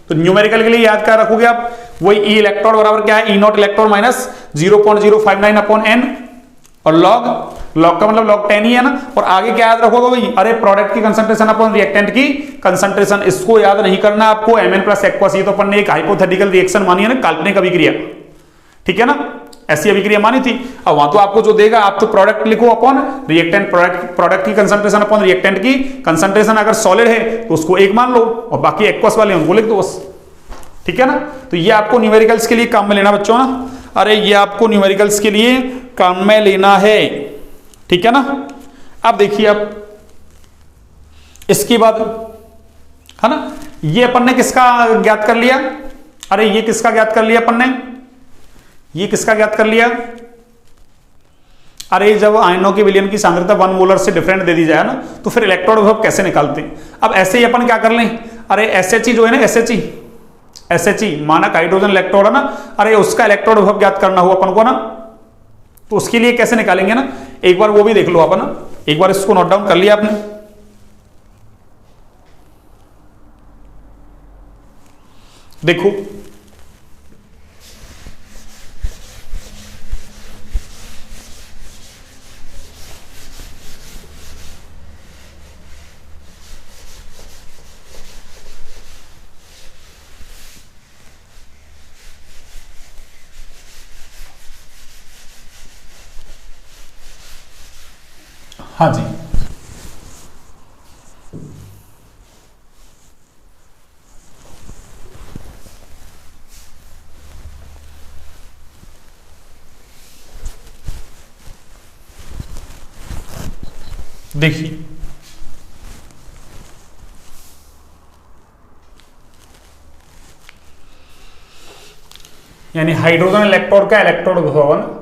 तो न्यूमेरिकल के लिए याद क्या रखोगे आप, वही ई इलेक्ट्रॉन बराबर क्या है, E naught electron minus 0.059 upon N, और लॉग, लॉग का मतलब लॉग 10 ही है ना, और आगे क्या याद रखोगे भाई, अरे प्रोडक्ट की कंसंट्रेशन अपॉन रिएक्टेंट की कंसंट्रेशन, इसको याद नहीं करना आपको, एम एन प्लस एक्वस, ये तो अपन ने एक हाइपोथेटिकल रिएक्शन मानी है ना, काल्पनिक अभिक्रिया, ठीक है ना, ऐसी अभिक्रिया मानी थी। अब वहां तो आपको जो देगा, आप तो प्रोडक्ट लिखो अपॉन रिएक्टेंट, प्रोडक्ट की कंसंट्रेशन अपॉन रिएक्टेंट की कंसंट्रेशन, अगर सॉलिड है तो उसको एक मान लो, और बाकी एक्वस वाले उनको लिख दो बस, ठीक है ना। तो ये आपको न्यूमेरिकल्स के लिए काम में लेना बच्चों ना, अरे ये आपको न्यूमेरिकल्स के लिए काम में लेना है, ठीक है ना। अब देखिए आप इसके बाद है ना, ये अपन ने किसका ज्ञात कर लिया, अरे ये किसका ज्ञात कर लिया अपन ने, ये किसका ज्ञात कर लिया, अरे जब आयनों के विलयन की सांद्रता 1 मोलर से डिफरेंट दे दी जाए ना, तो फिर इलेक्ट्रॉन विभव कैसे निकालते हैं। अब ऐसे ही अपन क्या कर लें, अरे SHE जो है ना, SHE मानक हाइड्रोजन इलेक्ट्रोड है ना, अरे उसका इलेक्ट्रॉन विभव ज्ञात करना हो अपन को ना, तो उसके लिए कैसे निकालेंगे ना, एक बार वो भी देख लो अपन ना, एक बार इसको नोट डाउन कर लिया आपने, देखो हाँ जी, देखिए यानी हाइड्रोजन इलेक्ट्रोड का इलेक्ट्रोड विभव,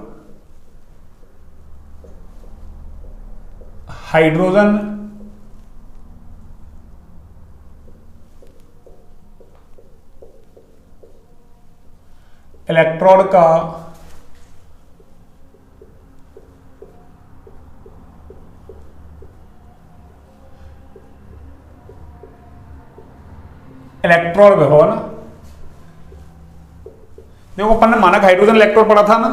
हाइड्रोजन इलेक्ट्रोड का इलेक्ट्रोड विभव ना, देखो अपन ने मानक हाइड्रोजन इलेक्ट्रोड पढ़ा था ना,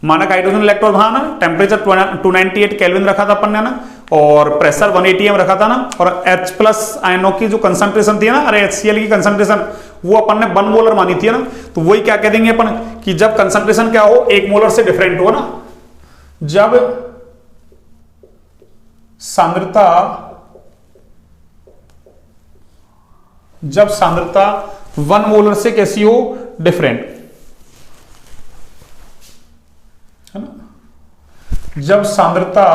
मानक हाइड्रोजन इलेक्ट्रोड था ना, टेम्परेचर 298 केल्विन रखा था अपन ने ना, और प्रेशर 1 atm रखा था ना, और H प्लस आयनों की जो कंसंट्रेशन थी ना, अरे HCl की कंसंट्रेशन वो अपन ने 1 मोलर मानी थी ना, तो वही क्या कह देंगे अपन कि जब कंसंट्रेशन क्या हो, 1 मोलर से डिफरेंट हो ना, जब सांद्रता 1 मोलर से कैसी हो, डिफरेंट है ना, जब सांद्रता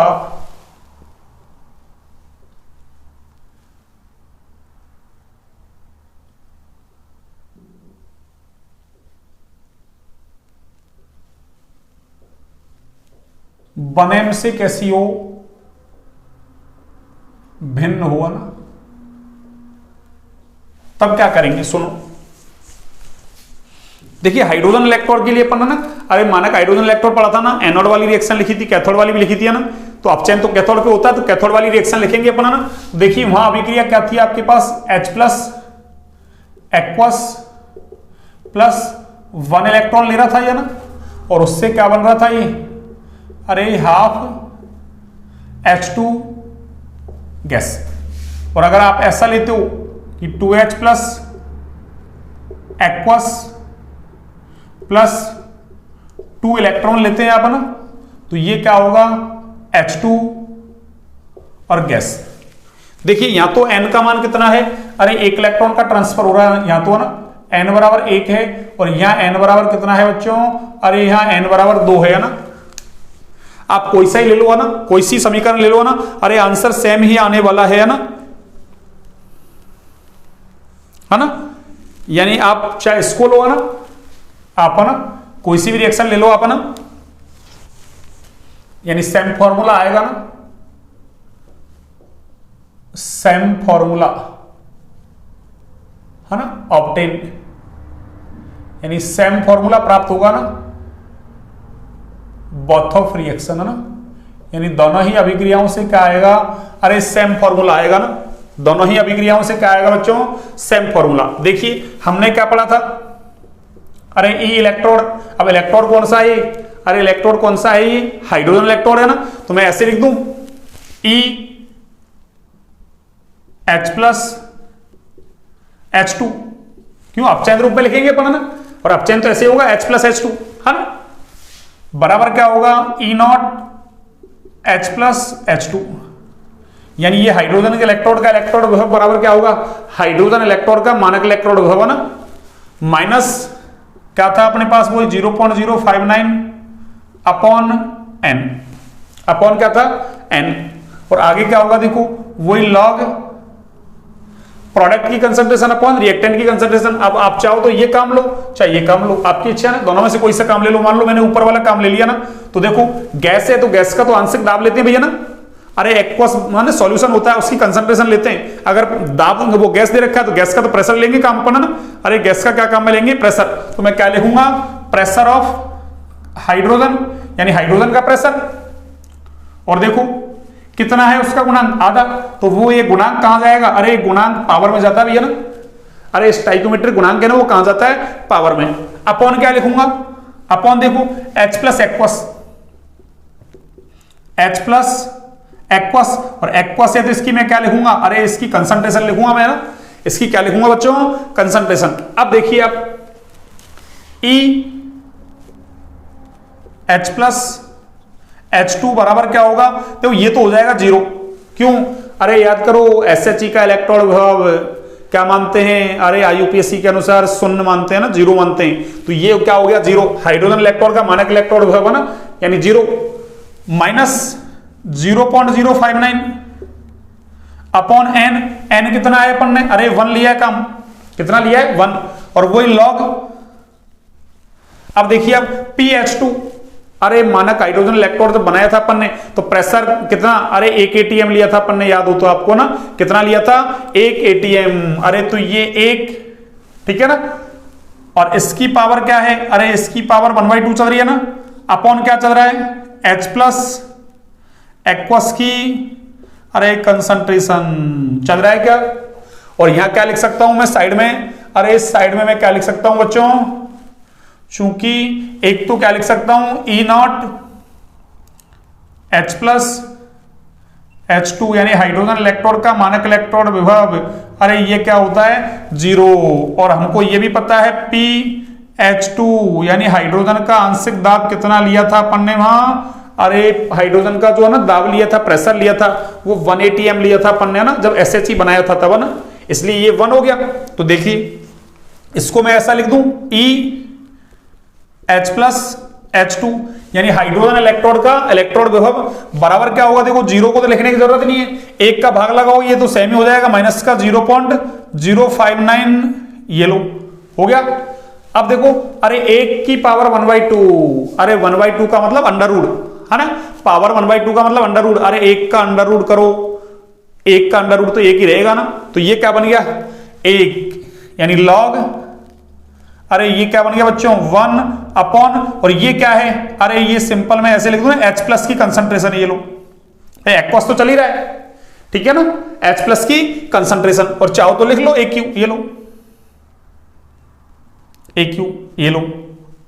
बनएम से कैसी हो, भिन्न हुआ ना, तब क्या करेंगे, सुनो देखिए हाइड्रोजन इलेक्ट्रोड के लिए अपन ना, अरे मानक हाइड्रोजन इलेक्ट्रोड पढ़ा था ना, एनोड वाली रिएक्शन लिखी थी, कैथोड वाली भी लिखी थी है ना, तो अपचयन तो कैथोड पे होता है, तो कैथोड वाली रिएक्शन लिखेंगे अपन ना। देखिए वहां अभिक्रिया क्या थी आपके पास, H plus aqueous plus 1 electron ले रहा था ये ना, और उससे क्या बन रहा था ये, अरे हाफ H2 गैस, और अगर आप ऐसा लेते हो कि 2H plus aqueous plus 2 electron लेते हैं आप ना, तो ये क्या होगा, H2 और गैस। देखिए यहां तो n का मान कितना है, अरे 1 इलेक्ट्रॉन का ट्रांसफर हो रहा है यहां तो ना, n बराबर 1 है, और यहां n बराबर कितना है बच्चों, अरे यहां n बराबर 2 है ना, आप कोई सा ही ले लो ना, कोई सी समीकरण ले लो ना, अरे आंसर सेम ही आने वाला है ना, है ना, यानी आप चाहे इसको लो ना, आप ना कोई सी भी रिएक्शन ले लो आप ना, यानी सेम फॉर्मूला आएगा ना, सेम फॉर्मूला ऑब्टेन, यानी सेम फॉर्मूला प्राप्त होगा ना बोथ ऑफ रिएक्शन, है ना, यानी दोनों ही अभिक्रियाओं से क्या आएगा, अरे सेम फॉर्मूला आएगा ना, दोनों ही अभिक्रियाओं से क्या आएगा बच्चों, सेम फॉर्मूला। देखिए हमने क्या पढ़ा था, अरे ई इलेक्ट्रोड, अब इलेक्ट्रोड कौन सा है, अरे इलेक्ट्रोड कौन सा है, हाइड्रोजन इलेक्ट्रोड है ना, तो मैं ऐसे लिख दूं ई H प्लस H2, क्यों अपचयन रूप में लिखेंगे अपन ना, और अपचयन तो ऐसे होगा H प्लस H2, है ना, बराबर क्या होगा ई नॉट H प्लस H2, यानी ये हाइड्रोजन के इलेक्ट्रोड का इलेक्ट्रोड विभव बराबर क्या होगा, हाइड्रोजन इलेक्ट्रोड का मानक इलेक्ट्रोड विभव, है ना, माइनस क्या था अपने पास, वो 0.059 अपॉन n, अपॉन क्या था n, और आगे क्या होगा देखो वही लॉग प्रोडक्ट की कंसंट्रेशन अपॉन रिएक्टेंट की कंसंट्रेशन। अब आप चाहो तो ये काम लो, चाहे ये काम लो, आपकी इच्छा है ना, दोनों में से कोई सा काम ले लो। मान लो मैंने ऊपर वाला काम ले लिया ना, तो देखो गैस है तो गैस का तो आंशिक दाब लेते हैं भैया ना, अरे एक्वस माने सॉल्यूशन होता है उसकी कंसंट्रेशन लेते हैं, अगर दाब वो गैस दे रखा है तो गैस का तो प्रेशर लेंगे काम अपन, है ना, अरे गैस का क्या काम में लेंगे, प्रेशर, तो मैं क्या लिखूंगा, प्रेशर ऑफ हाइड्रोजन, यानी हाइड्रोजन का प्रेशर, और देखो कितना है उसका गुणांक, आधा, तो वो ये गुणांक कहां जाएगा, अरे गुणांक पावर में जाता है भैया ना, अरे स्टाइकोमेट्रिक गुणांक है ना, वो कहां जाता है, पावर में। अपॉन क्या लिखूंगा, अपॉन देखो H plus aqueous, H plus aqueous, और एक्वस है तो इसकी मैं क्या लिखूंगा, अरे इसकी कंसंट्रेशन लिखूंगा मैं ना, इसकी क्या लिखूंगा बच्चों, कंसंट्रेशन। अब देखिए आप E H प्लस H2 बराबर क्या होगा, तो ये तो हो जाएगा 0, क्यों, अरे याद करो SHE का इलेक्ट्रोड विभव क्या मानते हैं, अरे IUPAC के अनुसार शून्य मानते हैं ना, 0 मानते हैं, तो ये क्या हो गया 0, हाइड्रोजन इलेक्ट्रोड का मानक इलेक्ट्रोड विभव है ना, यानी 0 माइनस 0.059 अपॉन n कितना है अपन ने, अरे 1 लिया है काम, कितना लिया है 1, और वही लॉग, अब देखिए अब PH2, अरे मानक हाइड्रोजन इलेक्ट्रोड जब बनाया था अपन ने तो प्रेशर कितना, अरे 1 atm लिया था अपन ने, याद हो तो आपको ना, कितना लिया था 1 atm, अरे तो ये 1, ठीक है ना, और इसकी पावर क्या है, अरे इसकी पावर 1/2 चल रही है ना, अपॉन क्या चल रहा है H प्लस एक्वस की, अरे कंसंट्रेशन चल रहा है क्या, और यहां क्या लिख सकता हूं मैं साइड में, अरे इस साइड में मैं क्या लिख सकता हूं बच्चों, चूंकि एक तो क्या लिख सकता हूं ई नॉट H प्लस H2, यानी हाइड्रोजन इलेक्ट्रोड का मानक इलेक्ट्रोड विभव, अरे ये क्या होता है 0, और हमको ये भी पता है PH2, यानी हाइड्रोजन का आंशिक दाब कितना लिया था अपन ने वहां, अरे हाइड्रोजन का जो है ना दाब लिया था, प्रेशर लिया था, वो 1 atm लिया था अपन ने ना, जब SHE बनाया था तब ना, इसलिए ये 1 हो गया। तो देखिए इसको मैं ऐसा लिख दूं E H प्लस H2, यानी हाइड्रोजन इलेक्ट्रोड का इलेक्ट्रोड विभव बराबर क्या होगा, देखो 0 को तो लिखने की जरूरत नहीं है, 1 का भाग लगाओ ये तो सेम ही हो जाएगा, माइनस का 0.059, ये लो हो गया। अब देखो अरे 1 की पावर 1/2, अरे 1/2 का मतलब अंडर रूट, है ना, पावर 1/2 का मतलब अंडर रूट, अरे 1 का अंडर रूट करो, 1 का अंडर रूट तो 1 ही रहेगा ना, तो ये क्या बन गया 1, यानी लॉग, अरे ये क्या बन गया बच्चों 1 अपॉन, और ये क्या है, अरे ये सिंपल मैं ऐसे लिख दूं H प्लस की कंसंट्रेशन, ये लो एक्वस तो चल ही रहा है, ठीक है ना, H प्लस की कंसंट्रेशन, और चाहो तो लिख लो AQ, ये लो AQ, ये लो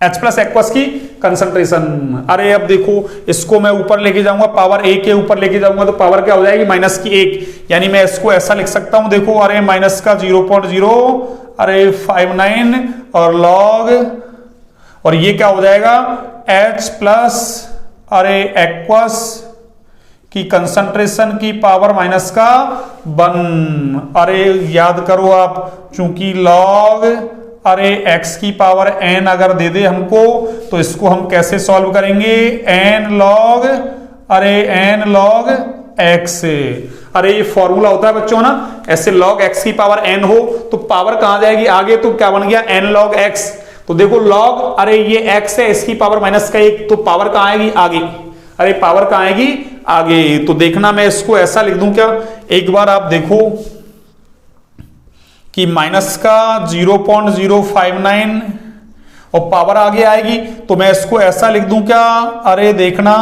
H प्लस एक्वस की कंसंट्रेशन। अरे अब देखो इसको मैं ऊपर लेके जाऊंगा, पावर A के ऊपर लेके जाऊंगा तो पावर क्या हो जाएगी माइनस की 1, यानी मैं इसको ऐसा लिख सकता हूं, देखो अरे माइनस का 0.059 और लॉग, और ये क्या हो जाएगा H प्लस अरे एक्वस की कंसंट्रेशन की पावर माइनस का 1, अरे याद करो आप, चूंकि लॉग अरे x की पावर n अगर दे दे हमको तो इसको हम कैसे सॉल्व करेंगे, n लॉग x, अरे ये फॉर्मूला होता है बच्चों ना, ऐसे लॉग x की पावर n हो तो पावर कहां जाएगी आगे, तो क्या बन गया n लॉग x, तो देखो लॉग अरे ये x है, इसकी पावर माइनस का 1, तो पावर कहां आएगी आगे, अरे पावर कहां आएगी आगे। तो देखना मैं इसको ऐसा लिख दूं क्या, एक बार आप देखो कि माइनस का 0.059 और पावर आगे आएगी, तो मैं इसको ऐसा लिख दूं क्या, अरे देखना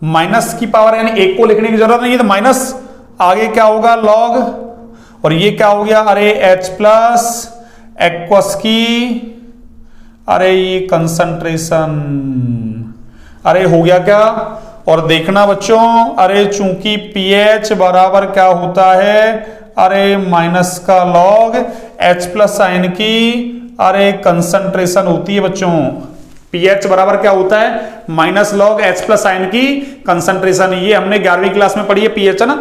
माइनस की पावर यानी एक को लिखने की जरूरत नहीं है, तो माइनस आगे क्या होगा लॉग, और ये क्या हो गया, अरे H प्लस एक्वस की, अरे ये कंसंट्रेशन, अरे हो गया क्या। और देखना बच्चों, अरे चूंकि pH बराबर क्या होता है, अरे माइनस का लॉग H प्लस आयन की, अरे कंसंट्रेशन होती है बच्चों, pH बराबर क्या होता है, minus log H plus ion की कंसंट्रेशन। ये हमने 11वीं क्लास में पढ़ी है pH, है ना।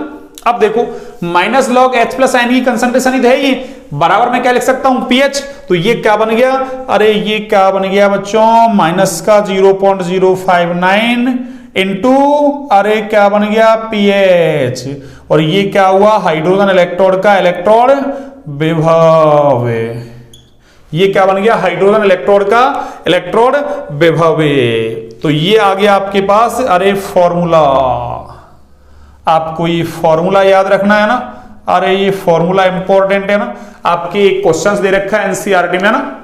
अब देखो minus log H plus ion की कंसंट्रेशन ही है, ये बराबर में क्या लिख सकता हूं pH, तो ये क्या बन गया, अरे ये क्या बन गया बच्चों, माइनस का 0.059 इंटू, अरे क्या बन गया pH, और ये क्या हुआ, हाइड्रोजन इलेक्ट्रोड का इलेक्ट्रॉन विभव, ये क्या बन गया, हाइड्रोजन इलेक्ट्रोड का इलेक्ट्रोड विभव। तो ये आ गया आपके पास, अरे फॉर्मूला, आपको ये फॉर्मूला याद रखना है ना, अरे ये फॉर्मूला इंपॉर्टेंट है ना, आपके क्वेश्चंस दे रखा है एनसीईआरटी में ना।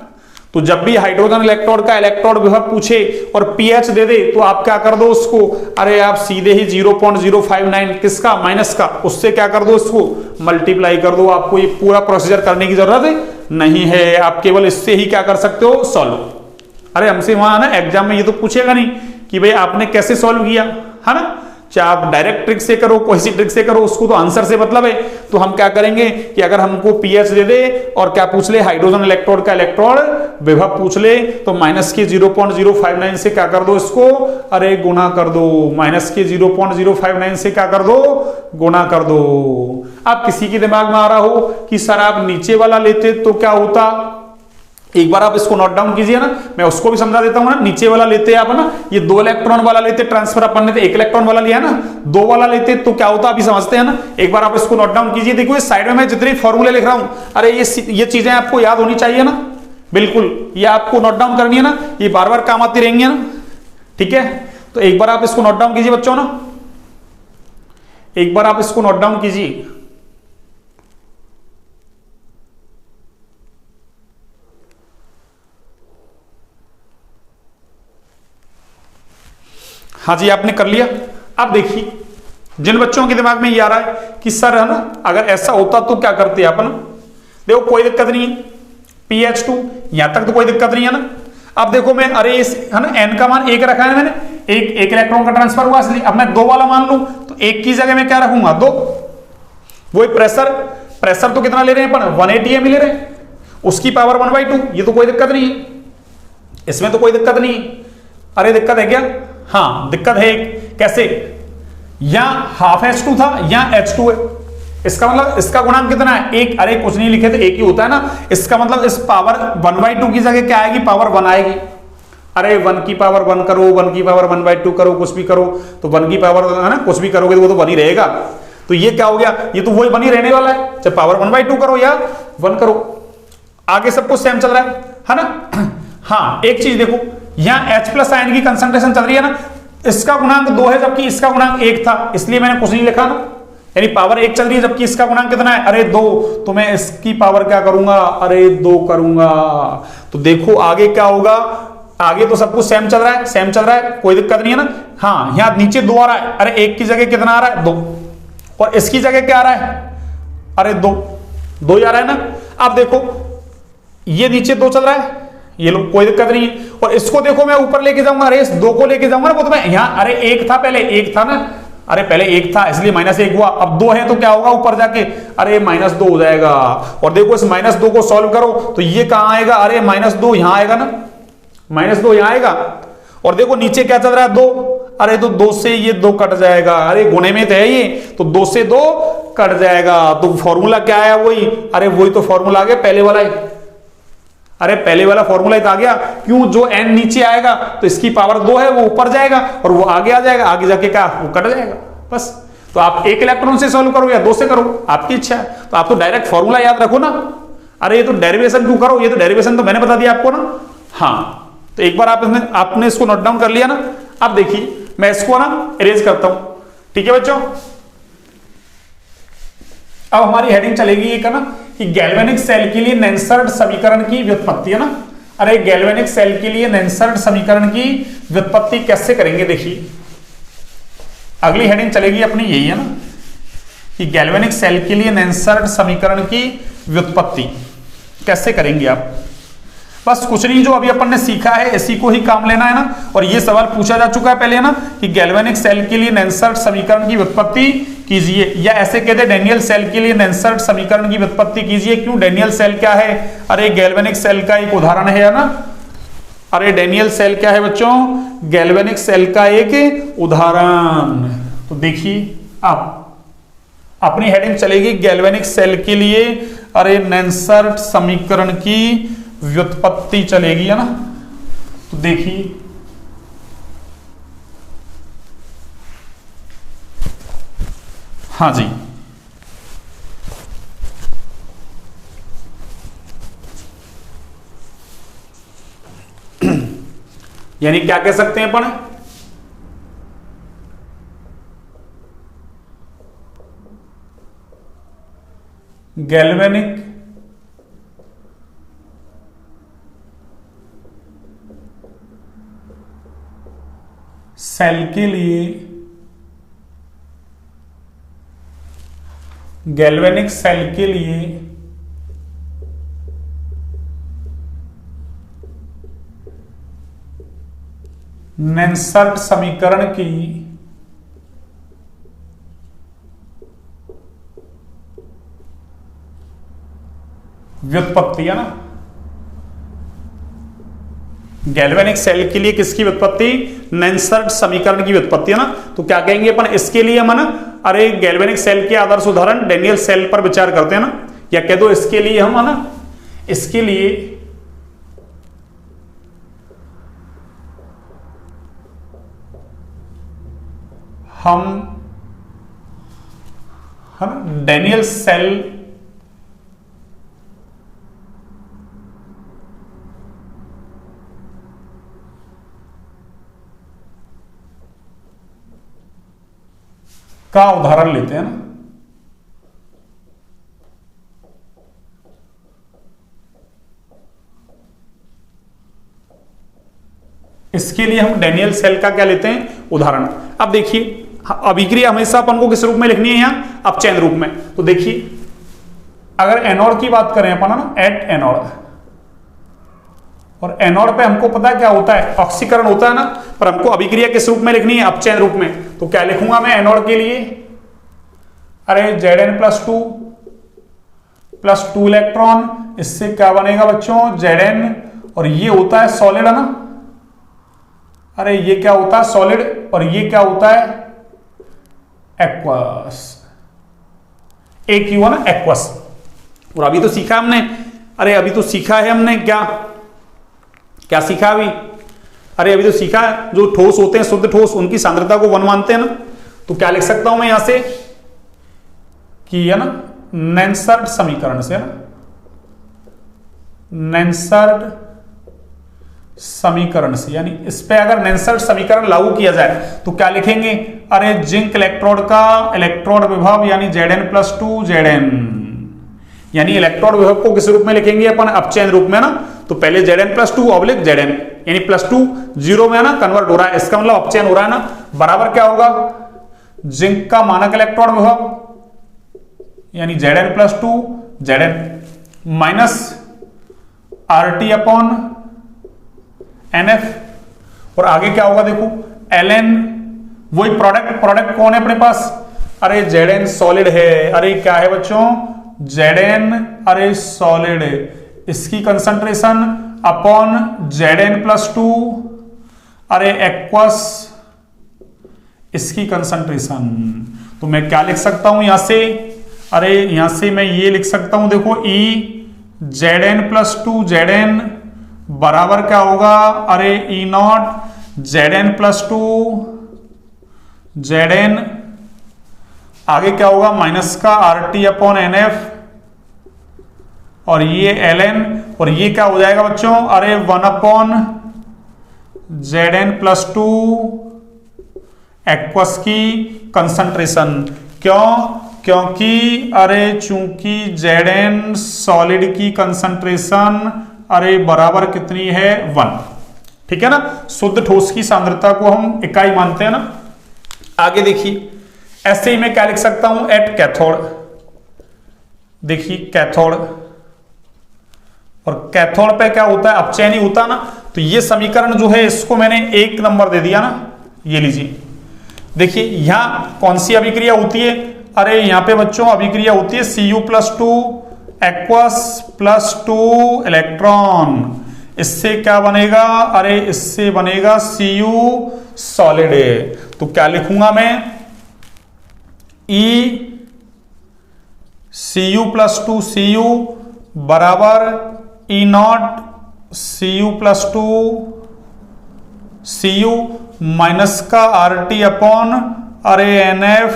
तो जब भी हाइड्रोजन इलेक्ट्रोड का इलेक्ट्रोड विभव पूछे और pH दे दे, तो आप क्या कर दो उसको, अरे आप सीधे ही 0.059 किसका, माइनस का, उससे क्या कर दो, उसको मल्टीप्लाई कर दो। आपको ये पूरा प्रोसीजर करने की जरूरत नहीं है, आप केवल इससे ही क्या कर सकते हो, सॉल्व। अरे हमसे वहां ना एग्जाम में ये तो पूछेगा नहीं कि भाई आपने कैसे सॉल्व किया, है ना, चाहे आप डायरेक्ट ट्रिक से करो, कोई सी ट्रिक से करो, उसको तो आंसर से मतलब है। तो हम क्या करेंगे कि अगर हमको pH दे दे और क्या पूछ ले, हाइड्रोजन इलेक्ट्रोड का इलेक्ट्रॉन विभव पूछ ले, तो माइनस के 0.059 से क्या कर दो इसको, अरे गुणा कर दो, माइनस के 0.059 से क्या कर दो, गुणा कर दो। अब किसी के दिमाग में आ रहा हो कि सर आप नीचे वाला लेते तो क्या होता, एक बार आप इसको नोट डाउन कीजिए ना, मैं उसको भी समझा देता हूं ना। नीचे वाला लेते आप ना, ये 2 इलेक्ट्रॉन वाला लेते, ट्रांसफर अपन ने 1 इलेक्ट्रॉन वाला लिया ना, 2 वाला लेते तो क्या होता अभी समझते हैं ना। एक बार आप इसको नोट डाउन कीजिए, देखो इस साइड में मैं जितने फॉर्मूले लिख रहा हूं, अरे ये चीजें आपको याद होनी चाहिए ना, बिल्कुल ये आपको नोट डाउन करनी है ना, ये बार बार काम आती रहेंगी ना, ठीक है। तो एक बार आप इसको नोट डाउन कीजिए बच्चों ना, एक बार आप इसको नोट डाउन कीजिए। हाँ जी, आपने कर लिया। अब देखिए जिन बच्चों के दिमाग में ये आ रहा है कि सर है ना अगर ऐसा होता तो क्या करते अपन, देखो कोई दिक्कत नहीं है, pH2 यहां तक तो कोई दिक्कत नहीं है ना। अब देखो मैं, अरे इस है ना n का मान 1 रखा है मैंने, एक इलेक्ट्रॉन का ट्रांसफर हुआ, इसलिए अब मैं 2 वाला मान लूं तो 1 की जगह में क्या रखूंगा, 2। वही प्रेशर तो कितना ले रहे हैं अपन, 180 एम ले रहे हैं, उसकी पावर 1/2, ये तो कोई दिक्कत नहीं है, इसमें तो कोई दिक्कत नहीं है। अरे दिक्कत है क्या, हाँ दिक्कत है। कैसे, यहां हाफ H2 था, यहां H2 है, इसका मतलब इसका गुणांक कितना है, 1। अरे कुछ नहीं लिखे तो 1 ही होता है ना, इसका मतलब इस पावर 1/2 की जगह क्या आएगी, पावर 1 आएगी। अरे 1 की पावर 1 करो, 1 की पावर 1/2 करो, कुछ भी करो, तो 1 की पावर है ना, कुछ भी करोगे तो वो तो 1 ही रहेगा। तो ये क्या हो गया, ये तो वही 1 ही रहने वाला है, चाहे पावर 1/2 करो या 1 करो, आगे सब कुछ सेम चल रहा है ना। हाँ एक चीज देखो, यहां H प्लस आयन की कंसंट्रेशन चल रही है ना, इसका गुणांक 2 है जबकि इसका गुणांक 1 था, इसलिए मैंने कुछ नहीं लिखा ना, यानी पावर 1 चल रही है जबकि इसका गुणांक कितना है, अरे 2, तो मैं इसकी पावर क्या करूंगा, अरे 2 करूंगा। तो देखो आगे क्या होगा, आगे तो सब कुछ सेम चल रहा है, सेम चल रहा है, कोई दिक्कत नहीं है ना। हाँ यहां नीचे 2 आ रहा है, अरे 1 की जगह कितना आ रहा है, 2, और इसकी जगह क्या आ रहा है, अरे 2 ही आ रहा है ना। अब देखो ये नीचे 2 चल रहा है, ये लो कोई दिक्कत नहीं है, और इसको देखो मैं ऊपर लेके जाऊंगा, अरे इस 2 को लेके जाऊंगा ना, वो तो मैं यहाँ, अरे 1 था पहले, 1 था ना, अरे पहले 1 था इसलिए -1 हुआ, अब 2 है तो क्या होगा ऊपर जाके, अरे -2 हो जाएगा। और देखो इस -2 को सॉल्व करो तो ये कहां आएगा, अरे -2 यहां आएगा ना, -2 यहां आएगा। और देखो नीचे क्या चल रहा है, 2, अरे तो 2 से ये 2 कट जाएगा, अरे गुणे में तो है ये, तो 2 से 2 कट जाएगा। तो फॉर्मूला क्या आया, वही, अरे वही तो फॉर्मूला आ गया पहले वाला ही, अरे पहले वाला फॉर्मूला आ गया। क्यों, जो n नीचे आएगा तो इसकी पावर 2 है, वो ऊपर जाएगा और वो आगे आ जाएगा, आगे जाके क्या, वो कट जाएगा बस। तो आप 1 इलेक्ट्रॉन से सॉल्व करो या 2 से करो, आपकी इच्छा है। तो आप तो डायरेक्ट फॉर्मूला याद रखो ना, अरे ये तो डेरिवेशन क्यों करो, ये तो डेरिवेशन तो मैंने बता दिया आपको ना। हाँ तो एक बार आपने इसको नोट डाउन कर लिया ना। अब देखिए मैं इसको ना इरेज करता हूं, ठीक है बच्चों। अब हमारी हेडिंग चलेगी एक है ना, कि गैल्वेनिक सेल के लिए नेंसर्ट समीकरण की व्युत्पत्ति है ना। अरे गैल्वेनिक सेल के लिए नेंसर्ट समीकरण की व्युत्पत्ति कैसे करेंगे, देखिए अगली हेडिंग चलेगी अपनी यही है ना कि गैल्वेनिक सेल के लिए नेंसर्ट समीकरण की व्युत्पत्ति कैसे करेंगे आप। बस कुछ नहीं, जो अभी अपन ने सीखा है इसी को ही काम लेना है ना। और ये सवाल पूछा जा चुका है पहले ना कि गैल्वेनिक सेल के लिए नेंसर्ट समीकरण की व्युत्पत्ति कीजिए, या ऐसे कहते हैं डैनियल सेल के लिए नेंसर्ट समीकरण की व्युत्पत्ति कीजिए। क्यों, डैनियल सेल क्या है, अरे गैल्वेनिक सेल का एक उदाहरण है ना। अरे डैनियल सेल क्या है बच्चों, गैल्वेनिक सेल का एक उदाहरण। तो देखिए आप अपनी हेडिंग चलेगी गैल्वेनिक सेल के लिए अरे नेंसर्ट समीकरण की व्युत्पत्ति चलेगी है ना। तो देखिए हाँ जी, यानी क्या कह सकते हैं अपन, गैल्वेनिक सेल के लिए गैल्वेनिक सेल के लिए नेंसर्ट समीकरण की व्युत्पत्ति है ना। गैल्वेनिक सेल के लिए किसकी व्युत्पत्ति, नेंसर्ट समीकरण की व्युत्पत्ति है ना। तो क्या कहेंगे अपन इसके लिए हम ना, अरे गैल्वेनिक सेल के आदर्श उदाहरण डैनियल सेल पर विचार करते हैं ना, या कह दो इसके लिए हम है ना, इसके लिए हम डैनियल सेल का उदाहरण लेते हैं ना। इसके लिए हम डैनियल सेल का क्या लेते हैं, उदाहरण। अब देखिए अभिक्रिया हमेशा अपन को किस रूप में लिखनी है, यहां अपचयन रूप में। तो देखिए अगर एनोड की बात करें अपन ना, एट एनोड, और एनोड पे हमको पता है क्या होता है, ऑक्सीकरण होता है ना, पर हमको अभिक्रिया किस रूप में लिखनी है, अपचयन रूप में। तो क्या लिखूंगा मैं एनोड के लिए, अरे Zn+2 प्लस 2 इलेक्ट्रॉन, इससे क्या बनेगा बच्चों Zn, और ये होता है सॉलिड है ना। अरे ये क्या होता है सॉलिड, और ये क्या होता है एक्वस, एक ही हुआ ना एक्वस। और अभी तो सीखा हमने, अरे अभी तो सीखा है हमने क्या क्या सीखा अभी, अरे अभी तो सीखा है जो ठोस होते हैं शुद्ध ठोस, उनकी सांद्रता को 1 मानते हैं ना। तो क्या लिख सकता हूं मैं यहां से कि है ना नेंसर्ट समीकरण से, है ना नेंसर्ट समीकरण से, यानी इस पे अगर नेंसर्ट समीकरण लागू किया जाए तो क्या लिखेंगे, अरे जिंक इलेक्ट्रोड का इलेक्ट्रोड विभव यानी Zn+2 Zn, यानी इलेक्ट्रोड विभव को किस रूप में लिखेंगे अपन, अपचयन रूप में ना। तो पहले Zn+2 ऑब्लिक Zn, यानी +2 0 में ना कन्वर्ट हो रहा है, इसका मतलब अपचयन हो रहा है ना, बराबर क्या होगा जिंक का मानक इलेक्ट्रोड विभव यानी Zn+2 Zn minus RT upon NF, और आगे क्या होगा देखो Ln, वही प्रोडक्ट कौन है अपने पास, अरे Zn सॉलिड है, अरे क्या है बच्चों Zn, अरे सॉलिड है, इसकी कंसंट्रेशन अपॉन Zn+2, अरे एक्वस, इसकी कंसंट्रेशन। तो मैं क्या लिख सकता हूं यहां से, अरे यहां से मैं ये लिख सकता हूं देखो E Zn+2 Zn बराबर क्या होगा, अरे E0 Zn+2 Zn, आगे क्या होगा माइनस का RT अपॉन NF, और ये Ln, और ये क्या हो जाएगा बच्चों, अरे 1 अपॉन Zn+2 एक्वस की कंसंट्रेशन। क्यों, क्योंकि अरे चूंकि Zn सॉलिड की कंसंट्रेशन अरे बराबर कितनी है 1, ठीक है ना। शुद्ध ठोस की सांद्रता को हम इकाई मानते हैं ना। आगे देखिए, ऐसे ही मैं क्या लिख सकता हूं, एट कैथोड। देखिए कैथोड, और कैथोड पे क्या होता है, अपचयन ही होता है ना। तो ये समीकरण जो है इसको मैंने 1 नंबर दे दिया ना, ये लीजिए। देखिए यहां कौन सी अभिक्रिया होती है, अरे यहां पे बच्चों अभिक्रिया होती है Cu+2 एक्वस +2 इलेक्ट्रॉन। इससे क्या बनेगा, अरे इससे बनेगा Cu सॉलिड। तो क्या लिखूंगा मैं, Cu+2 Cu बराबर E0 Cu+2 Cu माइनस का RT अपॉन अरे NF,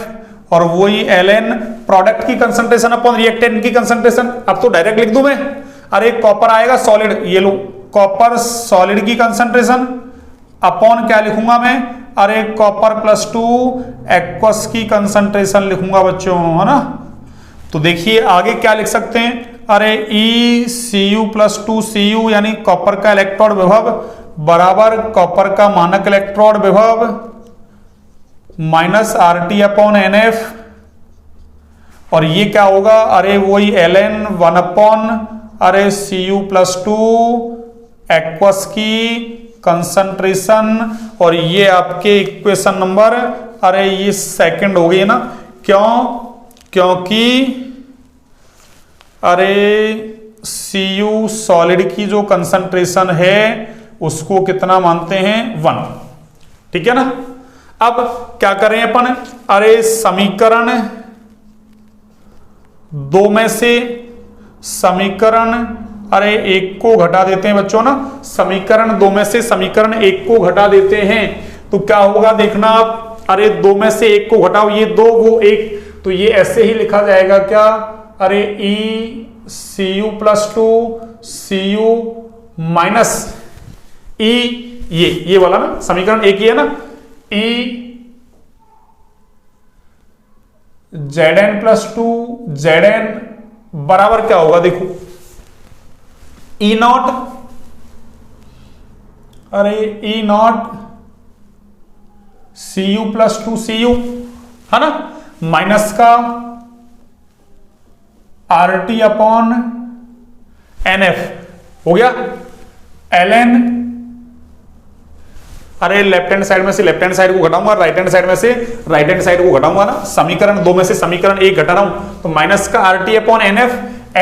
और वही Ln प्रोडक्ट की कंसंट्रेशन अपॉन रिएक्टेंट की कंसंट्रेशन। अब तो डायरेक्ट लिख दूं मैं, अरे कॉपर आएगा सॉलिड, ये लो कॉपर सॉलिड की कंसंट्रेशन अपॉन क्या लिखूंगा मैं, अरे कॉपर +2 एक्वस की कंसंट्रेशन लिखूंगा बच्चों, है ना। तो देखिए आगे क्या लिख सकते हैं, अरे Cu+2 Cu यानी कॉपर का इलेक्ट्रोड विभव बराबर कॉपर का मानक इलेक्ट्रोड विभव माइनस RT अपॉन NF, और ये क्या होगा, अरे वही Ln 1 अपॉन अरे Cu+2 एक्वस की कंसंट्रेशन, और ये आपके इक्वेशन नंबर अरे ये सेकंड हो गई ना। क्यों, क्योंकि अरे Cu सॉलिड की जो कंसंट्रेशन है उसको कितना मानते हैं 1, ठीक है ना। अब क्या करें अपन, अरे समीकरण 2 में से समीकरण अरे 1 को घटा देते हैं बच्चों ना। समीकरण 2 में से समीकरण 1 को घटा देते हैं तो क्या होगा देखना आप, अरे 2 में से 1 को घटाओ, ये 2 वो 1, तो ये ऐसे ही लिखा जाएगा क्या, अरे Cu+2 Cu माइनस ये वाला ना, समीकरण 1 ही है ना, Zn+2 Zn बराबर क्या होगा देखो, E0 अरे E0 Cu+2 Cu है ना, माइनस का RT अपॉन NF हो गया। Ln अरे लेफ्ट हैंड साइड में से लेफ्ट हैंड साइड को घटाऊंगा, राइट हैंड साइड में से राइट हैंड साइड को घटाऊंगा ना। समीकरण 2 में से समीकरण 1 घटा रहा हूं तो माइनस का RT अपॉन NF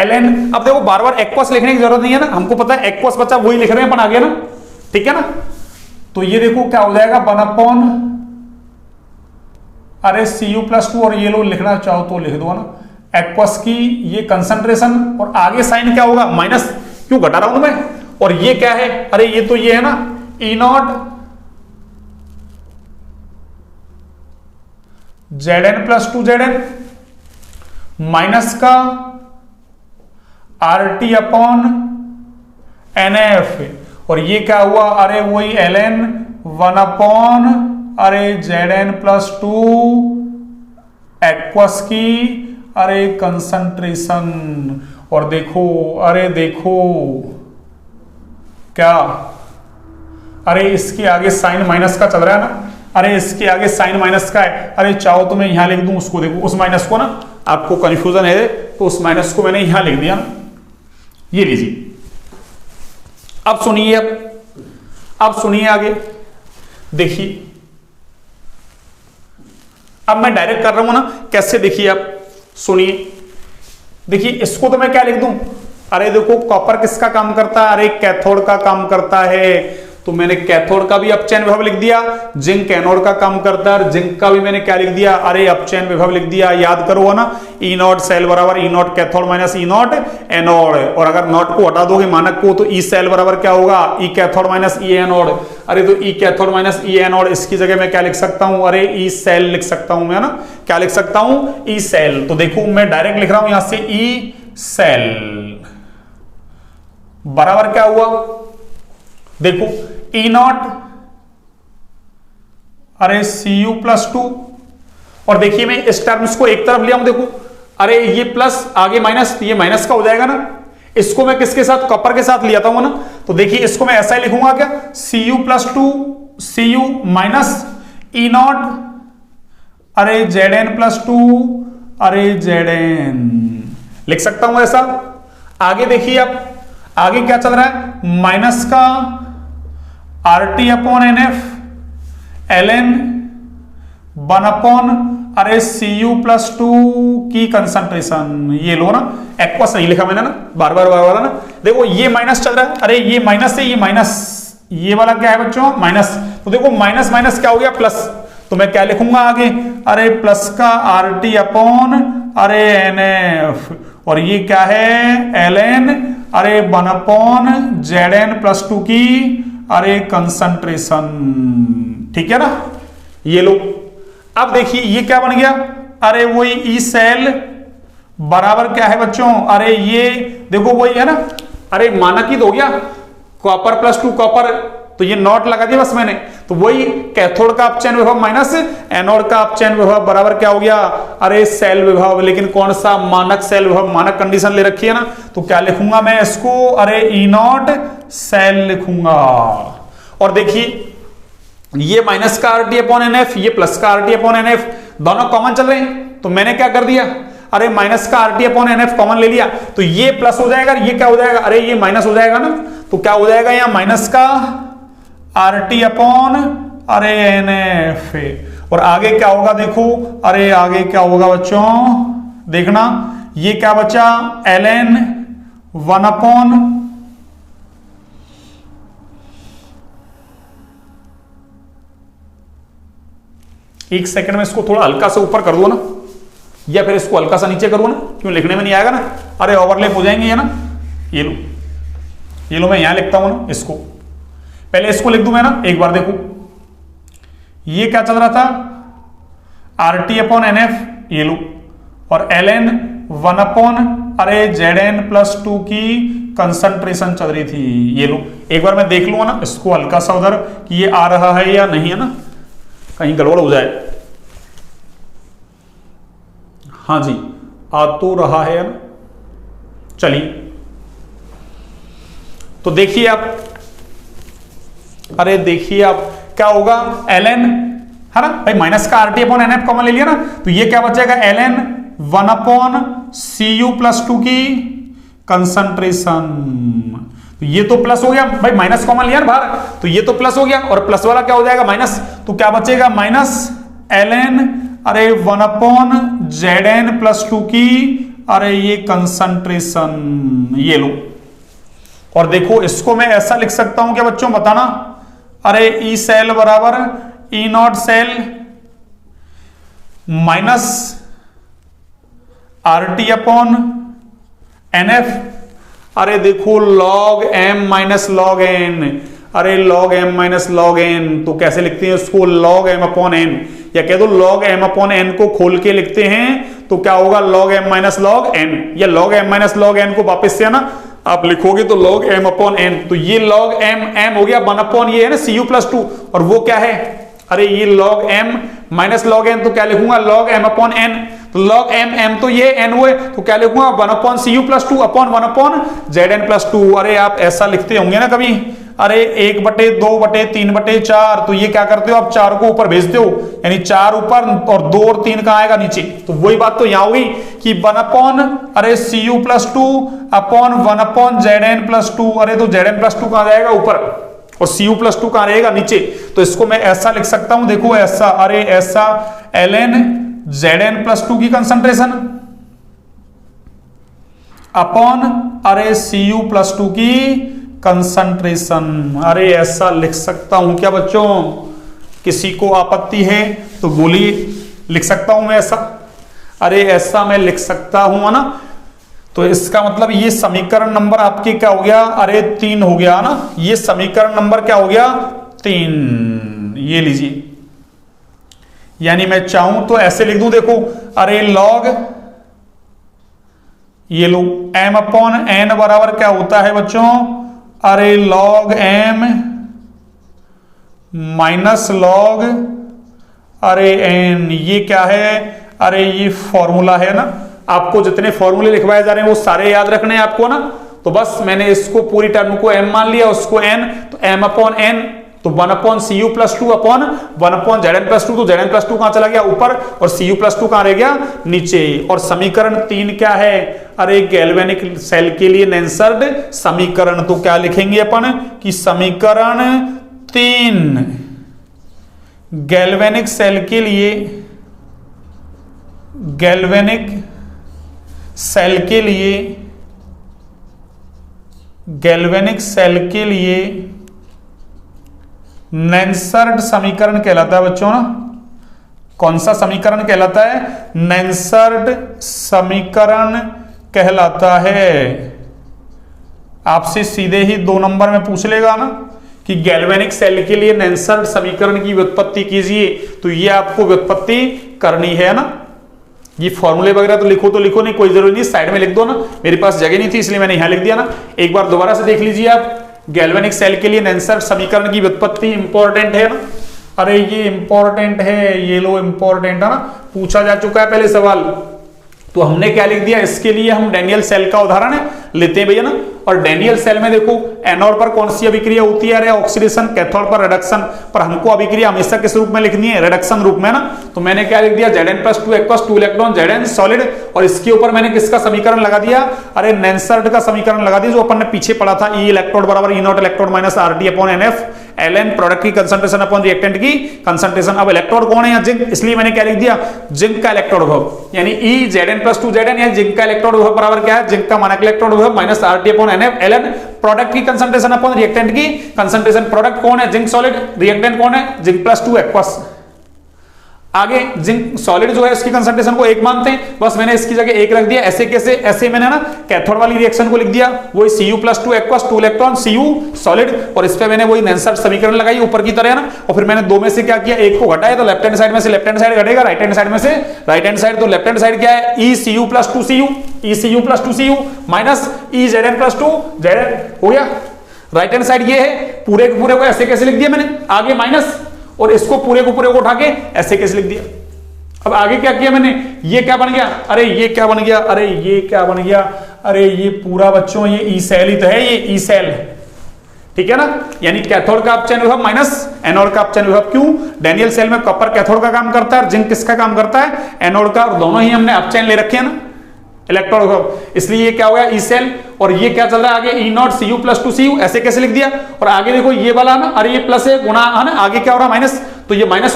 Ln। अब देखो बार बार एक्वस लिखने की जरूरत नहीं है ना, हमको पता है एक्वस बच्चा वही लिख रहे हैं अपन आगे ना, ठीक है ना। तो ये देखो क्या हो जाएगा 1 अपॉन अरे Cu+2, और ये लो लिखना चाहो तो लिख दो ना, एक्वस की ये कंसंट्रेशन, और आगे साइन क्या होगा माइनस, क्यों घटा रहा हूं मैं, और ये क्या है, अरे ये तो ये है ना E0 Zn+2 Zn माइनस का RT अपॉन NF, और ये क्या हुआ, अरे वही Ln 1 अपॉन अरे Zn+2 एक्वस की अरे कंसंट्रेशन, और देखो अरे देखो क्या, अरे इसके आगे साइन माइनस का चल रहा है ना, अरे इसके आगे साइन माइनस का है, अरे चाहो तो मैं यहां लिख दूं उसको, देखो उस माइनस को ना, आपको कंफ्यूजन है तो उस माइनस को मैंने यहां लिख दिया ना, ये लीजिए। अब सुनिए, अब सुनिए आगे देखिए, अब मैं डायरेक्ट कर रहा हूं ना, कैसे देखिए आप सुनिए। देखिए इसको तो मैं क्या लिख दूं, अरे देखो कॉपर किसका काम करता है, अरे कैथोड का काम करता है, तो मैंने कैथोड का भी अपचयन विभव लिख दिया। जिंक एनोड का काम करता है, जिंक का भी मैंने क्या लिख दिया, अरे अपचयन विभव लिख दिया। याद करो ना, E0 सेल बराबर E0 cathode minus E0 anode, और अगर नॉट को हटा दोगे मानक को तो E सेल बराबर क्या होगा, E cathode minus E anode. अरे तो E cathode minus E anode, इसकी जगह मैं क्या लिख सकता हूं, अरे E सेल लिख सकता हूं मैं ना, क्या लिख सकता हूं, E सेल। तो देखो मैं डायरेक्ट लिख रहा हूं यहां से E सेल बराबर क्या हुआ, देखो E0 अरे Cu+2, और देखिए मैं इस टर्म्स को एक तरफ ले आऊं, देखो अरे ये प्लस आगे माइनस, ये माइनस का हो जाएगा ना, इसको मैं किसके साथ, कॉपर के साथ लिया था ना, तो देखिए इसको मैं ऐसा ही लिखूंगा क्या, Cu plus 2 Cu minus E not अरे Zn प्लस 2 अरे Zn लिख सकता हूं ऐसा। आगे देखिए अब आगे क्या चल रहा है, माइनस का RT upon NF ln 1 upon अरे Cu प्लस 2 की कंसंट्रेशन, ये लो ना, एक्वस नहीं लिखा मैंने ना, बार बार ना, देखो ये माइनस चल रहा है, अरे ये माइनस से ये माइनस, ये वाला क्या है बच्चों माइनस, तो देखो माइनस माइनस क्या हो गया प्लस, तो मैं क्या लिखूंगा आगे, अरे प्लस का RT अपॉन अरे NF, और ये क्या है ln अरे 1 अपॉन Zn प्लस 2 की अरे कंसंट्रेशन, ठीक है ना, ये लो। अब देखिए ये क्या बन गया, अरे वही ई सेल बराबर क्या है बच्चों, अरे ये देखो वही है ना, अरे मानक ही तो हो गया, कॉपर प्लस 2 कॉपर, तो ये नॉट लगा दिया बस मैंने, तो वही कैथोड का अपचयन विभव माइनस एनोड का अपचयन विभव बराबर क्या हो गया, अरे सेल विभव, लेकिन कौन सा, मानक सेल विभव, मानक कंडीशन ले रखी है ना, तो क्या लिखूंगा मैं इसको, अरे ई नॉट सेल लिखूंगा। और देखिए ये माइनस का RT अपॉन NF, ये प्लस का RT अपॉन NF, दोनों कॉमन चल रहे हैं, तो मैंने क्या कर दिया, अरे माइनस का RT अपॉन NF कॉमन ले लिया, तो ये प्लस हो जाएगा, ये क्या हो जाएगा, अरे ये माइनस हो जाएगा ना, तो क्या हो जाएगा यहाँ माइनस का RT अपॉन अरे NF, और आगे क्या होगा देखो, अरे आगे क्या होगा बच्चों देखना, ये क्या बचा ln 1 अपॉन एक सेकंड में इसको थोड़ा हल्का सा ऊपर कर दो ना, या फिर इसको हल्का सा नीचे करो ना, क्यों लिखने में नहीं आएगा ना, अरे ओवरलैप हो जाएंगे ये ना, ये लो मैं यहां लिखता हूं ना, इसको पहले इसको लिख दूं मैं ना, एक बार देखो ये क्या चल रहा था, RT अपॉन NF, ये लो, और ln 1 अपॉन अरे Zn प्लस 2 की कंसंट्रेशन चल रही थी, ये लो, एक बार मैं देख लूंगा ना इसको हल्का सा उधर कि ये आ रहा है या नहीं, है ना, कहीं गड़बड़ हो जाए, हाँ जी आ तो रहा है ना, चलिए तो देखिए आप, अरे देखिए आप क्या होगा ln, है ना भाई, माइनस का RT अपॉन NF कॉमन ले लिया ना, तो ये क्या बचेगा ln 1 अपॉन Cu प्लस 2 की कंसंट्रेशन, तो ये तो प्लस हो गया भाई, माइनस कॉमन लिया ना बाहर, तो ये तो प्लस हो गया, और प्लस वाला क्या हो जाएगा माइनस, तो क्या बचेगा माइनस ln अरे 1 अपॉन Zn प्लस 2 की अरे ये कंसंट्रेशन, ये लो, और देखो इसको मैं ऐसा लिख सकता हूं क्या बच्चों बताना, अरे ई सेल बराबर E naught cell minus RT upon NF, अरे देखो log m minus log n, अरे log m minus log n, तो कैसे लिखते हैं उसको, log m अपॉन n, या कह दो log m अपॉन n को खोल के लिखते हैं तो क्या होगा log m minus log n, या log m minus log n को वापस से है ना आप लिखोगे तो log m अपॉन n, तो ये log m हो गया 1 अपॉन ये है ना Cu प्लस 2, और वो क्या है, अरे ये log m minus log n, तो क्या लिखूंगा log m अपॉन n, तो log m तो ये n हुए, तो क्या लिखूंगा 1 upon Cu plus 2 upon 1 upon Zn plus 2, अरे आप ऐसा लिखते होंगे ना कभी, अरे 1/2/3/4, तो ये क्या करते हो आप 4 को ऊपर भेजते हो, यानी 4 ऊपर और 2 और 3 कहां आएगा नीचे, तो वही बात तो यहां होगी कि 1 अपॉन अरे Cu plus 2 upon 1 upon Zn plus 2, अरे तो Zn प्लस 2 कहां जाएगा ऊपर, और Cu प्लस 2 कहां रहेगा नीचे, तो इसको मैं ऐसा लिख सकता हूं, देखो ऐसा, अरे ऐसा ln Zn प्लस 2 की कंसंट्रेशन अपॉन अरे Cu प्लस 2 की कंसंट्रेशन, अरे ऐसा लिख सकता हूं क्या बच्चों, किसी को आपत्ति है तो बोलिए, लिख सकता हूं मैं ऐसा, अरे ऐसा मैं लिख सकता हूं, है ना, तो इसका मतलब ये समीकरण नंबर आपके क्या हो गया, अरे 3 हो गया ना, ये समीकरण नंबर क्या हो गया 3, ये लीजिए, यानी मैं चाहूं तो ऐसे लिख दूं, देखो अरे log, ये लो m अपॉन n बराबर क्या होता है बच्चों, अरे log m माइनस log अरे एन, ये क्या है, अरे ये फॉर्मूला है ना। आपको जितने फॉर्मूले लिखवाए जा रहे हैं वो सारे याद रखने हैं आपको ना। तो बस मैंने इसको पूरी टर्म को m मान लिया, उसको n, तो m अपॉन n, तो 1 upon C U plus 2 upon 1 upon Z N plus 2, तो जेड एन प्लस 2 कहां चला गया, ऊपर, और सी यू प्लस 2 कहां रह गया, नीचे। और समीकरण 3 क्या है, अरे गैल्वेनिक सेल के लिए नेंसर्ड समीकरण, तो क्या लिखेंगे अपन कि समीकरण 3 गैल्वेनिक सेल के लिए, गैल्वेनिक सेल के लिए, गैल्वेनिक सेल के लिए नेंसर्ड समीकरण कहलाता है बच्चों ना। कौन सा समीकरण कहलाता है, नेंसर्ड समीकरण कहलाता है। आपसे सीधे ही 2 नंबर में पूछ लेगा ना कि गैल्वेनिक सेल के लिए नेंसर्ड समीकरण की व्युत्पत्ति कीजिए, तो ये आपको व्युत्पत्ति करनी है ना। ये फॉर्मूले वगैरह तो लिखो नहीं, कोई जरूरी नहीं, साइड में लिख दो ना, मेरे पास जगह नहीं थी इसलिए मैंने यहां लिख दिया ना। एक बार दोबारा से देख लीजिए आप, गैल्वेनिक सेल के लिए नेंसर्ड समीकरण की व्युत्पत्ति इंपॉर्टेंट है ना। अरे ये इंपॉर्टेंट है, ये लो इंपॉर्टेंट है ना, पूछा जा चुका है पहले सवाल। तो हमने क्या लिख दिया, इसके लिए हम डैनियल सेल का उदाहरण लेते हैं भैया ना। और डैनियल सेल में देखो एनोड पर कौन सी अभिक्रिया होती है, अरे ऑक्सीडेशन, कैथोड पर रिडक्शन, पर हमको अभिक्रिया हमेशा किस रूप में लिखनी है, रिडक्शन रूप में ना। तो मैंने क्या लिख दिया, Zn plus 2 aqueous 2 electron Zn solid, और इसके ऊपर मैंने किसका समीकरण लगा दिया, अरे नेंसर्ड का समीकरण लगा दिया जो अपन ने पीछे पढ़ा था, ई इलेक्ट्रोड बराबर E not electrode minus RT upon NF, LN product की कंसंट्रेशन अपॉन रिएक्टेंट की कंसंट्रेशन। अब इलेक्ट्रोड कौन है यहाँ, जिंक, इसलिए मैंने क्या लिख दिया, जिंक का इलेक्ट्रोड विभव, यानी ई Zn प्लस 2 Zn, या जिंक का इलेक्ट्रोड विभव बराबर क्या है, जिंक का मानक इलेक्ट्रोड विभव minus RT upon NF, LN product की कंसंट्रेशन अपॉन रिएक्टेंट की कंसंट्रेशन। प्रोडक्ट कौन है, जिंक सॉलिड, रिएक्टेंट कौन है, जिंक प्लस 2 एक्वस। आगे जिंक सॉलिड जो है इसकी कंसंट्रेशन को 1 मानते हैं, बस मैंने इसकी जगह 1 रख दिया। ऐसे कैसे, ऐसे मैंने ना कैथोड वाली रिएक्शन को लिख दिया, वही Cu plus 2 aqueous 2 electron Cu solid, और इस पे मैंने वही नेंसर्ड समीकरण लगाई ऊपर की तरह ना। और फिर मैंने 2 में से क्या किया, 1 को घटाया, तो लेफ्ट हैंड साइड में से लेफ्ट हैंड साइड घटेगा, राइट हैंड साइड में से राइट हैंड साइड। तो लेफ्ट हैंड साइड क्या है, ECu plus 2 Cu, ECu plus 2 Cu minus EZn plus 2 Zn हो गया। राइट हैंड साइड ये है, पूरे के पूरे को ऐसे कैसे लिख दिया मैंने, आगे माइनस, और इसको पूरे को उठा के ऐसे कैसे लिख दिया। अब आगे क्या किया मैंने, ये क्या बन गया, अरे ये क्या बन गया, अरे ये क्या बन गया, अरे ये पूरा बच्चों ये ई सेल ही तो है, ये ई सेल, ठीक है ना। यानी कैथोड का अपचयन विभव माइनस एनोड का अपचयन विभव। क्यों, डैनियल सेल में कॉपर कैथोड का काम करता है, जिंक किसका काम करता है, एनोड का, और दोनों ही हमने अपचयन ले रखे हैं ना, इलेक्ट्रोड विभव, इसलिए ये क्या हो गया, ई सेल। और ये क्या चल रहा है आगे, ई नॉट Cu प्लस 2 Cu, ऐसे कैसे लिख दिया। और आगे देखो ये वाला ना, अरे ये प्लस है गुणा है ना, आगे क्या हो रहा है माइनस, तो ये माइनस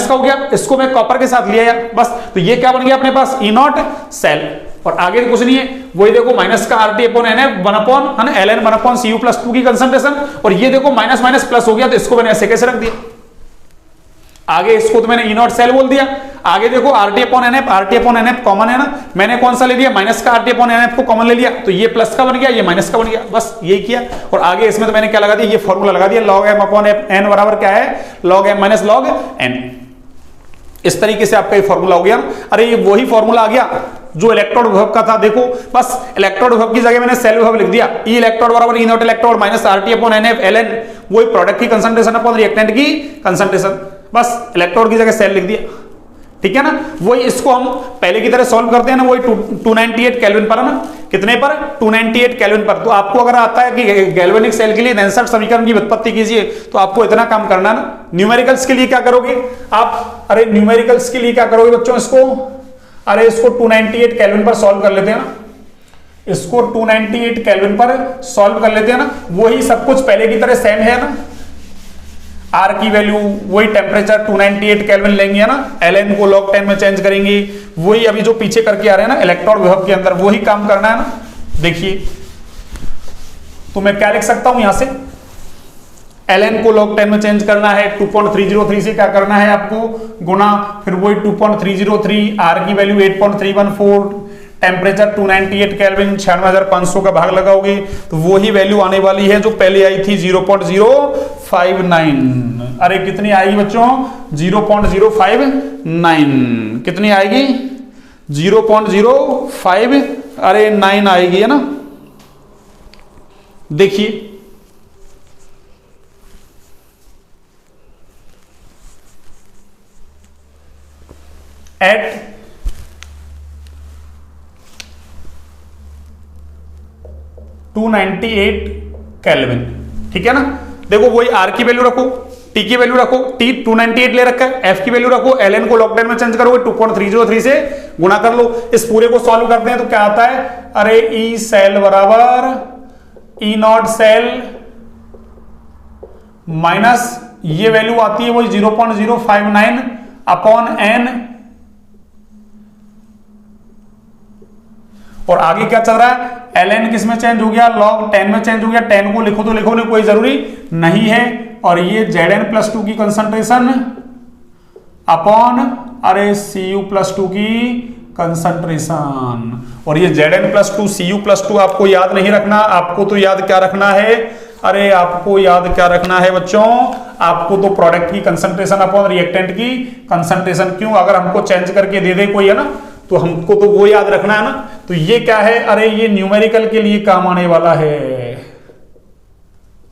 का हो गया, इसको मैं कॉपर के साथ लिया यार बस। तो ये क्या बन गया अपने पास, ई नॉट सेल, और आगे कुछ नहीं है, वही देखो माइनस का आरटी अपॉन एनएफ 1 अपॉन है ना एलएन 1 अपॉन Cu प्लस 2 की कंसंट्रेशन, और ये देखो माइनस माइनस प्लस हो गया, तो इसको मैंने ऐसे कैसे रख दिया। आगे इसको तो मैंने ई नॉट सेल बोल दिया। आगे देखो आरटी अपॉन एनएफ कॉमन है ना, मैंने कौन सा ले लिया, माइनस का आरटी अपॉन एनएफ को कॉमन ले लिया, तो ये प्लस का बन गया, ये माइनस का बन गया, बस यही किया। और आगे इसमें तो मैंने क्या लगा दिया, ये फॉर्मूला लगा दिया, लॉग एम अपॉन एन बराबर क्या है, log M minus log N. इस तरीके से आपका ये फॉर्मूला हो गया। अरे ये वही फॉर्मूला आ गया जो इलेक्ट्रोड विभव का था, देखो बस इलेक्ट्रोड विभव की जगह मैंने सेल विभव लिख दिया, ई इलेक्ट्रोड बराबर E not electrode minus RT upon NF LN, वही प्रोडक्ट की कंसंट्रेशन अपॉन रिएक्टेंट की कंसंट्रेशन, बस इलेक्ट्रोड की जगह सेल लिख दिया, ठीक है ना। वही इसको हम पहले की तरह सॉल्व करते हैं ना, वही 298 केल्विन पर है ना, कितने पर, 298 केल्विन पर। तो आपको अगर आता है कि गैल्वेनिक सेल के लिए नेंसर्ड समीकरण की व्युत्पत्ति कीजिए, तो आपको इतना काम करना ना। न्यूमेरिकल्स के लिए क्या करोगे आप, अरे न्यूमेरिकल्स के लिए क्या करोगे बच्चों, इसको अरे इसको 298 केल्विन पर सॉल्व कर लेते हैं ना, इसको 298 केल्विन पर सॉल्व कर लेते हैं ना। वही सब कुछ पहले की तरह सेम है ना, आर की वैल्यू वही टेम्परेचर 298 केल्विन लेंगे ना, एलएन को log 10 में चेंज करेंगे, वही अभी जो पीछे करके आ रहे हैं ना इलेक्ट्रोड विभव के अंदर, वही काम करना है ना। देखिए तो मैं क्या लिख सकता हूं यहां से, एलएन को log 10 में चेंज करना है, 2.303 से क्या करना है आपको गुणा, फिर वही 2.303, आर की वैल्यू 8.314, टेम्परेचर 298 केल्विन, 96,500 का भाग लगाओगे तो वही वैल्यू आने वाली है जो पहले आई थी 0.059। अरे कितनी आएगी बच्चों, 0.059, कितनी आएगी 0.05 अरे 9 आएगी है ना। देखिए एट 298 केल्विन। ठीक है ना, देखो वही आर की वैल्यू रखो, टी की वैल्यू रखो, टी 298 ले रखा है, एफ की वैल्यू रखो, एल एन को लॉकडाउन में चेंज करोगे 2.303 से गुणा कर लो। इस पूरे को सॉल्व करते हैं तो क्या आता है, अरे ई सेल बराबर ई नॉट सेल माइनस ये वैल्यू आती है वही 0.059 अपॉन एन, और आगे क्या चल रहा है, एल एन किस में चेंज हो गया, log 10 में चेंज हो गया। 10 को लिखो तो लिखो, नहीं कोई जरूरी नहीं है। और ये Zn+2 की कंसंट्रेशन अपॉन अरे Cu+2 की कंसंट्रेशन, और ये Zn+2 Cu+2 आपको याद नहीं रखना, आपको तो याद क्या रखना है, अरे आपको याद क्या रखना है बच्चों, आपको तो प्रोडक्ट की कंसंट्रेशन अपॉन रिएक्टेंट की कंसंट्रेशन। क्यों, अगर हमको चेंज करके दे दे कोई है ना, तो हमको तो वो याद रखना है ना। तो ये क्या है, अरे ये न्यूमेरिकल के लिए काम आने वाला है।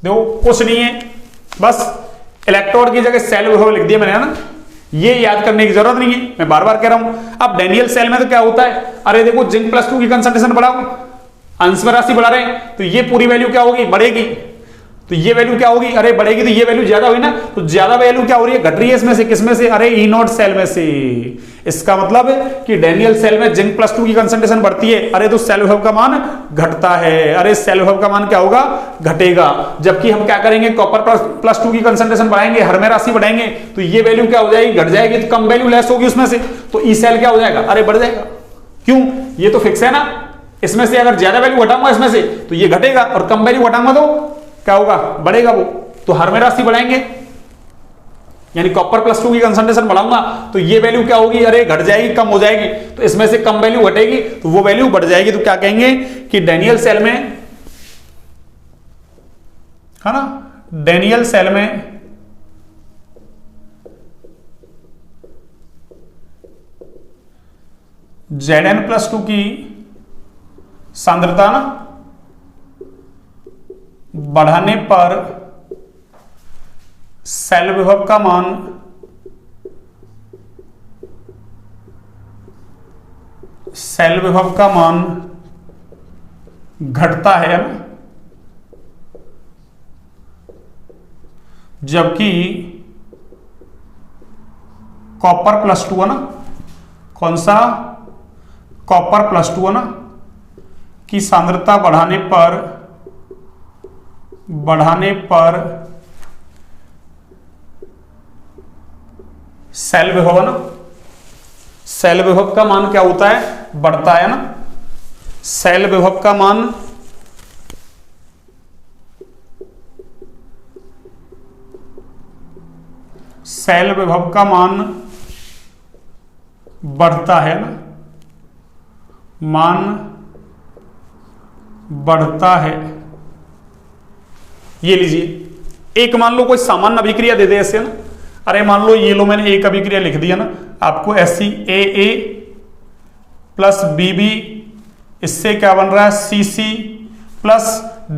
देखो कुछ नहीं है, बस इलेक्ट्रोड की जगह सेल विभव लिख दिया मैंने, है ना, ये याद करने की जरूरत नहीं है, मैं बार बार कह रहा हूं। अब डेनियल सेल में तो क्या होता है, अरे देखो Zn+2 की कंसंट्रेशन बढ़ाओ, अंश में राशि बढ़ा रहे हैं, तो ये पूरी वैल्यू क्या होगी, बढ़ेगी। तो ये वैल्यू क्या होगी, अरे बढ़ेगी, तो ये वैल्यू ज्यादा हुई ना, तो ज्यादा वैल्यू क्या हो रही है, घट रही है इसमें से, किसमें से, अरे ई नॉट सेल में से। इसका मतलब कि डेनियल सेल में Zn+2 की कंसंट्रेशन बढ़ती है, अरे तो सेल विभव का मान घटता है, अरे सेल विभव का मान क्या होगा, घटेगा। जबकि हम क्या करेंगे, कॉपर+2 की कंसंट्रेशन बढ़ाएंगे, हर में राशि बढ़ाएंगे, तो ये वैल्यू क्या हो जाएगी, घट जाएगी, तो कम वैल्यू लेस होगी उसमें से, तो ई सेल क्या हो जाएगा, अरे बढ़ जाएगा। क्यों, ये तो फिक्स है ना, इसमें से अगर ज्यादा वैल्यू घटाऊंगा इसमें से तो ये घटेगा, और कम वैल्यू घटाऊंगा तो क्या होगा, बढ़ेगा वो। तो हर में राशि बढ़ाएंगे, यानी Copper+2 की कंसंट्रेशन बढ़ाऊंगा तो ये वैल्यू क्या होगी, अरे घट जाएगी, कम हो जाएगी, तो इसमें से कम वैल्यू घटेगी तो वो वैल्यू बढ़ जाएगी। तो क्या कहेंगे कि डेनियल सेल में, है ना, डेनियल सेल में Zn+2 की सांद्रता ना बढ़ाने पर सेल विभव का मान घटता है, जबकि Copper+2 है ना, कौन सा, Copper+2 है ना, की सांद्रता बढ़ाने पर सेल विभव है ना, सेल विभव का मान क्या होता है, बढ़ता है ना। सेल विभव का मान बढ़ता है ना, मान बढ़ता है। ये लीजिए, एक मान लो कोई सामान्य अभिक्रिया दे दे ऐसे ना, अरे मान लो ये लो मैंने एक अभिक्रिया लिख दिया ना, आपको SCAA प्लस BB, इससे क्या बन रहा है CC प्लस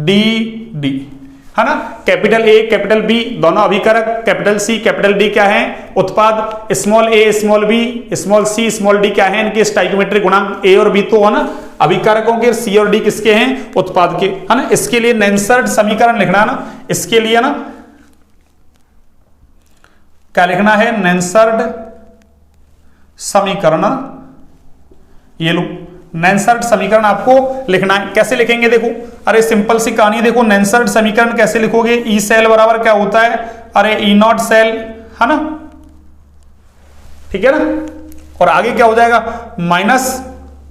DD, है ना। कैपिटल A कैपिटल B दोनों अभिकारक, कैपिटल C कैपिटल D क्या है, उत्पाद। Small a small b small c small d क्या है, इनके स्टाइकोमेट्रिक गुणांक A और B तो है ना अभिकारकों के, C और D किसके हैं, उत्पाद के, है ना। इसके लिए नेंसर्ड समीकरण लिखना है ना, इसके लिए ना क्या लिखना है, नेंसर्ड समीकरण। ये लो नेंसर्ड समीकरण आपको लिखना है। कैसे लिखेंगे देखो, अरे सिंपल सी कहानी देखो, नेंसर्ड समीकरण कैसे लिखोगे, ई सेल बराबर क्या होता है, अरे ई नॉट सेल, है ना, ठीक है ना। और आगे क्या हो जाएगा, माइनस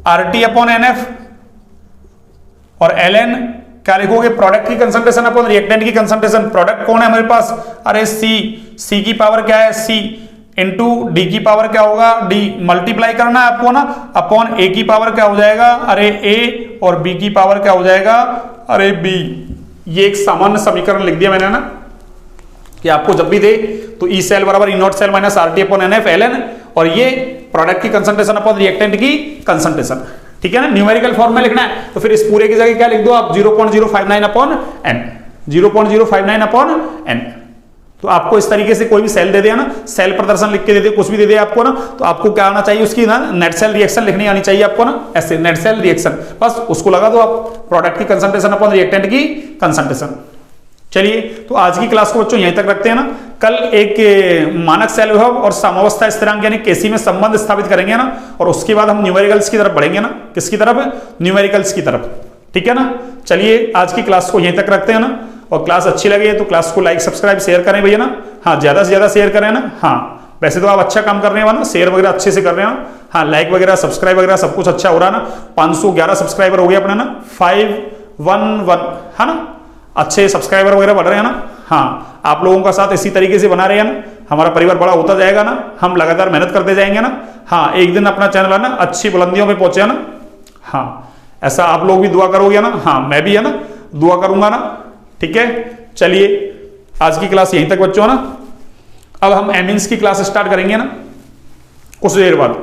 RT अपॉन NF, और LN क्या लिखोगे, प्रोडक्ट की कंसंट्रेशन अपॉन रिएक्टेंट की कंसंट्रेशन। प्रोडक्ट कौन है हमारे पास, अरे C की पावर क्या है, C इंटू D की पावर क्या होगा, D मल्टीप्लाई करना है आपको ना, अपॉन A की पावर क्या हो जाएगा, अरे A, और B की पावर क्या हो जाएगा, अरे B। ये एक सामान्य समीकरण लिख दिया मैंने ना, कि आपको जब भी दे तो ई सेल बराबर E naught cell minus RT upon NF LN, और ये प्रोडक्ट की कंसंट्रेशन अपॉन रिएक्टेंट की कंसंट्रेशन, ठीक है ना। न्यूमेरिकल फॉर्म में लिखना है, तो फिर इस पूरे की जगह क्या लिख दो आप, 0.059 अपॉन n, 0.059 अपॉन n, तो आपको इस तरीके से कोई भी सेल दे दे ना, सेल प्रदर्शन लिख के दे दे, कुछ भी दे दे आपको ना, तो आपको क्या आना चाहिए, उसकी ना नेट सेल रिएक्शन लिखनी आनी चाहिए आपको ना, ऐसे नेट सेल रिएक्शन, बस उसको लगा दो आप, प्रोडक्ट की कंसंट्रेशन अपॉन रिएक्टेंट की कंसंट्रेशन। चलिए, तो आज की क्लास को बच्चों यहीं तक रखते हैं ना। कल एक मानक सेल विभव और साम्यावस्था स्थिरांक यानी केसी में संबंध स्थापित करेंगे ना, और उसके बाद हम न्यूमेरिकल्स की तरफ बढ़ेंगे ना। किसकी तरफ? न्यूमेरिकल्स की तरफ। ठीक है ना। चलिए, आज की क्लास को यहीं तक रखते हैं ना, और क्लास अच्छी लगी तो क्लास को लाइक सब्सक्राइब शेयर करें भैया ना। हाँ, ज्यादा से ज्यादा शेयर करें ना। हाँ, वैसे तो आप अच्छा काम कर रहे हो ना, शेयर वगैरह अच्छे से कर रहे हो। हाँ, लाइक वगैरह सब्सक्राइब वगैरह सब कुछ अच्छा हो रहा है ना। 511 सब्सक्राइबर हो गए अपने ना, 511 है ना, अच्छे सब्सक्राइबर वगैरह बढ़ रहे हैं ना। हाँ, आप लोगों का साथ इसी तरीके से बना रहे हैं ना, हमारा परिवार बड़ा होता जाएगा ना, हम लगातार मेहनत करते जाएंगे ना। हाँ, एक दिन अपना चैनल है ना अच्छी बुलंदियों पे पहुंचे ना। हाँ, ऐसा आप लोग भी दुआ करोगे ना। हाँ, मैं भी है ना दुआ करूंगा ना। ठीक है, चलिए आज की क्लास यहीं तक बच्चों ना। अब हम एमीन्स की क्लास स्टार्ट करेंगे ना कुछ देर बाद।